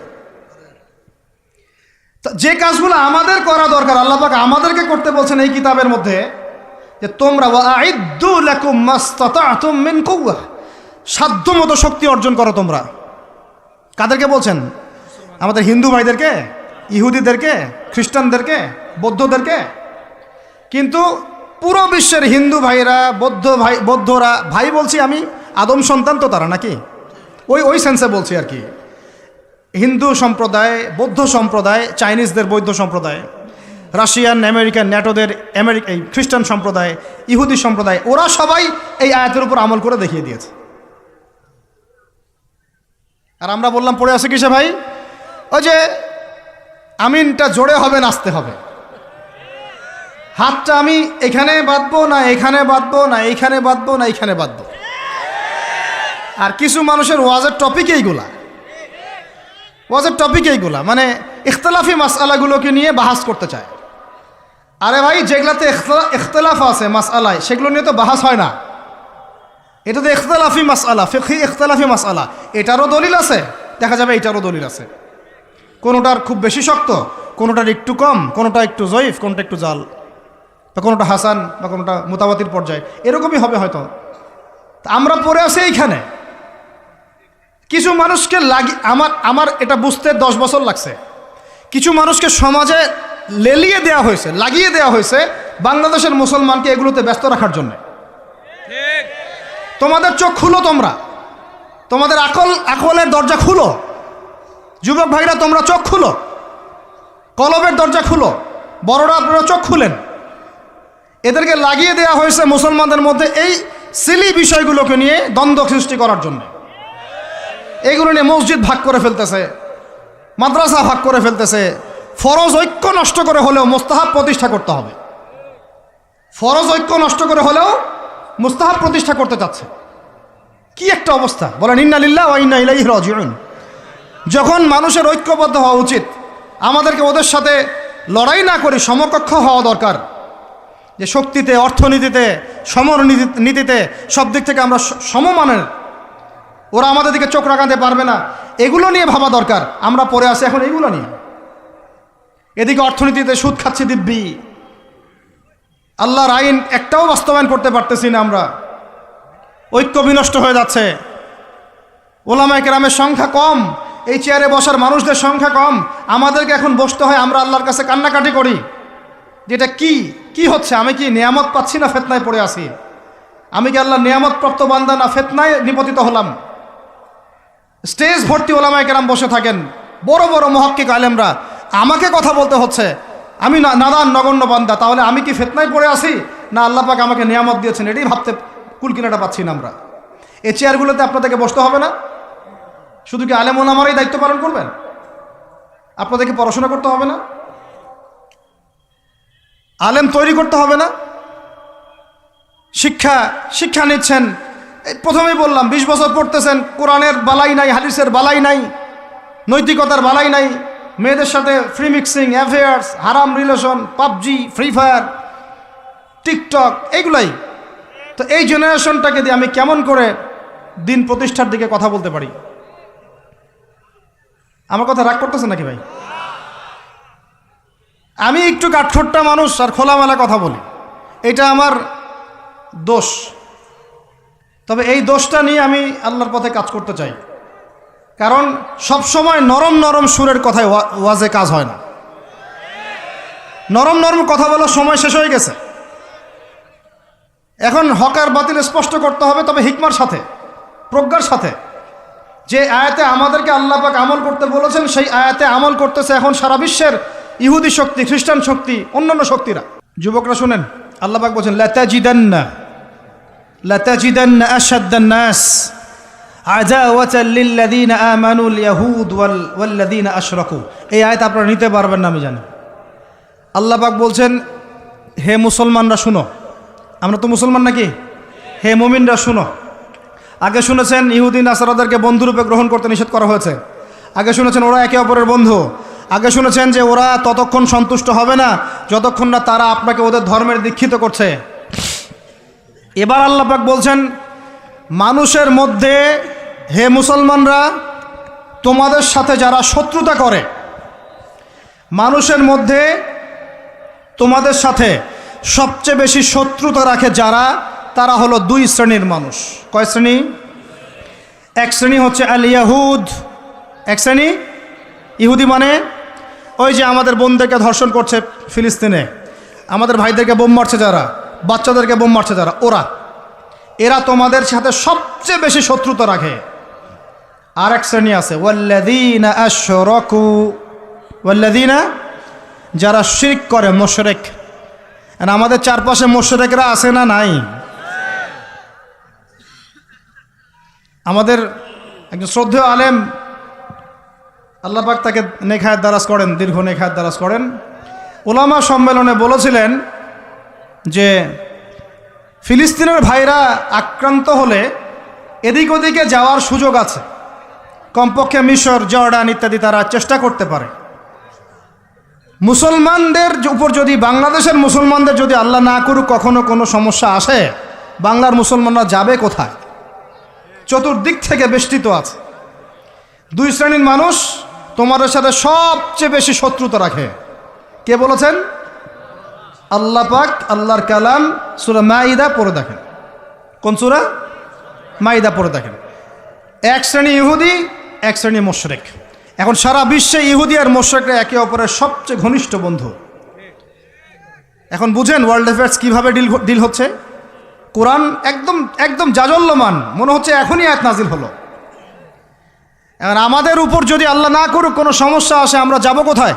যে কাজগুলো আমাদের করা দরকার, আল্লাহ পাক আমাদেরকে করতে বলছেন এই কিতাবের মধ্যে, যে তোমরা ওয়াইদ্দু লাকুম মাস্তাতা'তুম মিন কুওয়া, সাধ্যমতো শক্তি অর্জন করো তোমরা। কাদেরকে বলছেন? আমাদের হিন্দু ভাইদেরকে, ইহুদিদেরকে, খ্রিস্টানদেরকে, বৌদ্ধদেরকে। কিন্তু পুরো বিশ্বের হিন্দু ভাইরা, বৌদ্ধরা, ভাই বলছি আমি, আদম সন্তান তো তারা নাকি, ওই সেন্সে বলছি আর কি। হিন্দু সম্প্রদায়, বৌদ্ধ সম্প্রদায়, চাইনিজদের বৌদ্ধ সম্প্রদায়, রাশিয়ান, আমেরিকান, ন্যাটোদের এই খ্রিস্টান সম্প্রদায়, ইহুদি সম্প্রদায়, ওরা সবাই এই আয়াতের উপর আমল করে দেখিয়ে দিয়েছে। আর আমরা বললাম পড়ে আছে কিসে ভাই? ওই যে আমিনটা জোরে হবে, নাচতে হবে, হাতটা আমি এখানে বাঁধবো না, এখানে বাঁধবো না, এইখানে বাঁধবো না, এইখানে বাঁধবো। আর কিছু মানুষের ওয়াজের টপিক এইগুলা, ওয়াজের টপিক এইগুলা, মানে ইখতলাফি মাসআলাগুলোকে নিয়ে বাহাস করতে চায়। আরে ভাই, যেগুলাতে ইখতলাফ আছে মাসআলায়, সেগুলো নিয়ে তো বাহাস হয় না। এটা তো ইখতলাফি মাসআলা, ফিকহি ইখতলাফি মাসআলা, এটারও দলিল আছে, দেখা যাবে এটারও দলিল আছে। কোনোটার খুব বেশি শক্ত, কোনোটার একটু কম, কোনোটা একটু জয়ীফ, কোনোটা একটু জাল, বা কোনোটা হাসান, বা কোনোটা মুতাওয়াতির পর্যায়ে, এরকমই হবে হয়তো। আমরা পড়ে আছি এইখানে। কিছু মানুষকে আমার এটা বুঝতে 10 বছর লাগছে। কিছু মানুষকে সমাজে লেলিয়ে দেওয়া হয়েছে, লাগিয়ে দেওয়া হয়েছে বাংলাদেশের মুসলমানকে এগুলোতে ব্যস্ত রাখার জন্য। তোমাদের চোখ খুলো, তোমরা তোমাদের আকলের দরজা খুলো। যুবক ভাইরা, তোমরা চোখ খুলো, কলবের দরজা খুলো। বড়রা আপনারা চোখ খুলেন। এদেরকে লাগিয়ে দেওয়া হয়েছে মুসলমানদের মধ্যে এই সিলি বিষয়গুলোকে নিয়ে দ্বন্দ্ব সৃষ্টি করার জন্য। এইগুলো নিয়ে মসজিদ ভাগ করে ফেলতেছে, মাদ্রাসা ভাগ করে ফেলতেছে। ফরজ ঐক্য নষ্ট করে হলেও মুস্তাহাব প্রতিষ্ঠা করতে হবে। ফরজ ঐক্য নষ্ট করে হলেও মুস্তাহাব প্রতিষ্ঠা করতে চাচ্ছে। কি একটা অবস্থা বলেন! ইন্না লিল্লাহি ওয়া ইন্না ইলাইহি রাজিউন। যখন মানুষের ঐক্যবদ্ধ হওয়া উচিত, আমাদেরকে ওদের সাথে লড়াই না করে সমকক্ষ হওয়া দরকার। যে শক্তিতে, অর্থনীতিতে, সমরনীতিতে, সব দিক থেকে আমরা সমমানের, ওরা আমাদের দিকে চোখ রাখাতে পারবে না, এগুলো নিয়ে ভাবা দরকার। আমরা পড়ে আসি এখন এইগুলো নিয়ে। এদিকে অর্থনীতিতে সুদ খাচ্ছি দিব্যি, আল্লাহর আইন একটাও বাস্তবায়ন করতে পারতেছি না আমরা, ঐক্য বিনষ্ট হয়ে যাচ্ছে, ওলামায়ে কেরামের সংখ্যা কম, এই চেয়ারে বসার মানুষদের সংখ্যা কম, আমাদেরকে এখন বসতে হয়, আমরা আল্লাহর কাছে কান্নাকাটি করি যে এটা কি হচ্ছে, আমি কি নিয়ামত পাচ্ছি না ফিতনায় পড়ে আছি, আমি কি আল্লাহর নিয়ামত প্রাপ্ত বান্দা না ফিতনায় নিপতিত হলাম। স্টেজ ভর্তি ওলামায়ে কেরাম বসে থাকেন, বড় বড় মুহাক্কিক আলেমরা, আমাকে কথা বলতে হচ্ছে, আমি নাদান নগণ্য বান্দা, তাহলে আমি কি ফিতনায় পড়ে আছি না আল্লাহ পাক আমাকে নিয়ামত দিয়েছেন, এটাই ভাবতে কুলকিনাটা পাচ্ছি না আমরা। এই চেয়ারগুলোতে আপনাদেরকে বসতে হবে না? শুধু কি আলেম ওলামারাই দায়িত্ব পালন করবেন? আপনাদেরকে পড়াশোনা করতে হবে না? আলেম তৈরি করতে হবে না? শিক্ষা নিচ্ছেন, প্রথমেই বললাম 20 বছর পড়তেছেন, কোরআনের বালাই নাই, হাদিসের বালাই নাই, নৈতিকতার বালাই নাই, মেয়েদের সাথে ফ্রি মিক্সিং, অ্যাফেয়ার্স, হারাম relation, PUBG, Free Fire, TikTok, এইগুলাই। তো এই জেনারেশনটাকে দিয়ে আমি কেমন করে দিন প্রতিষ্ঠার দিকে কথা বলতে পারি? আমার কথা রাগ করতেছে নাকি ভাই? আমি একটু কাঠখোট্টা মানুষ আর খোলামেলা কথা বলি, এটা আমার দোষ। তবে এই দোষটা নিয়ে আমি আল্লাহর পথে কাজ করতে চাই, কারণ সব সময় নরম নরম সুরের কথায় ওয়াজে কাজ হয় না। নরম নরম কথা বলার সময় শেষ হয়ে গেছে। এখন হক আর বাতিল স্পষ্ট করতে হবে, তবে হিকমার সাথে, প্রজ্ঞার সাথে। যে আয়াতে আমাদেরকে আল্লাহ পাক আমল করতে বলেছেন, সেই আয়াতে আমল করতেছে এখন সারা বিশ্বের ইহুদি শক্তি, খ্রিস্টান শক্তি, অন্যান্য শক্তিরা। যুবকরা শুনেন, আল্লাহ পাক বলছেন লাতাজিদান্না আশাদ্দান নাস আদাওয়াতাল লিল্লাযীনা আমানুল ইয়াহুদ ওয়াল্লাযীনা আশরাকু। এই আয়াত আপনারা নিতে পারবেন না আমি জানি। আল্লাহ পাক বলছেন, হে মুসলমানরা শুনো, আমরা তো মুসলমান নাকি? হে মুমিনরা শুনো। আগে শুনেছেন ইহুদি নাসারাদেরকে বন্ধুরূপে গ্রহণ করতে নিষেধ করা হয়েছে। আগে শুনেছেন ওরা একে অপরের বন্ধু। আগে শুনেছেন যে ওরা ততক্ষণ সন্তুষ্ট হবে না যতক্ষণ না তারা আপনাকে ওদের ধর্মের দীক্ষিত করছে। এবার আল্লাহ পাক বলছেন, মানুষের মধ্যে, হে মুসলমানরা, তোমাদের সাথে যারা শত্রুতা করে, মানুষের মধ্যে তোমাদের সাথে সবচেয়ে বেশি শত্রুতা রাখে যারা, তারা হলো 2 শ্রেণীর মানুষ। কয় শ্রেণী? এক শ্রেণী হচ্ছে আল ইয়াহুদ, এক শ্রেণী ইহুদি, মানে ওই যে আমাদের বোনদেরকে ধর্ষণ করছে ফিলিস্তিনে, আমাদের ভাইদেরকে বোম মারছে যারা, বাচ্চাদেরকে বোম মারছে যারা, এরা তোমাদের সাথে সবচেয়ে বেশি শত্রুতা রাখে। আর এক শ্রেণী আছে ওয়াল্লাযীনা আশরাকু, ওয়াল্লাযীনা, যারা শিরক করে, মুশরিক। আর আমাদের চারপাশে মুশরিকরা আছে না নাই? আমাদের একজন শ্রদ্ধেয় আলেম, আল্লাহ পাক তাকে নেখায়াত দারাজ করেন, দীর্ঘ নেখায়াত দারাজ করেন, ওলামা সম্মেলনে বলেছিলেন যে ফিলিস্তিনের ভাইরা আক্রান্ত হলে এদিক ওদিকে যাওয়ার সুযোগ আছে, কমপক্ষে মিশর, জর্ডান ইত্যাদি তারা চেষ্টা করতে পারে। মুসলমানদের উপর যদি, বাংলাদেশের মুসলমানদের যদি আল্লাহ না করুক কখনো কোনো সমস্যা আসে, বাংলার মুসলমানরা যাবে কোথায়? চতুর্দিক থেকে বেষ্টিত আছে। 2 শ্রেণীর মানুষ তোমাদের সাথে সবচেয়ে বেশি শত্রুতা রাখে। কে বলেছেন? আল্লাহ পাক, আল্লাহর কালাম, সূরা মাইদা পড়ে দেখেন। কোন সূরা? মাইদা পড়ে দেখেন। এক শ্রেণী ইহুদি, এক শ্রেণী মুশরিক। এখন সারা বিশ্বে ইহুদি আর মুশরিকরা একে অপরের সবচেয়ে ঘনিষ্ঠ বন্ধু। এখন বুঝেন ওয়ার্ল্ড অ্যাফেয়ার্স কীভাবে ডিল হচ্ছে। কোরআন একদম জাজল্যমান, মনে হচ্ছে এখনই আয়াত নাজিল হলো। এখন আমাদের উপর যদি আল্লাহ না করুক কোনো সমস্যা আসে, আমরা যাব কোথায়?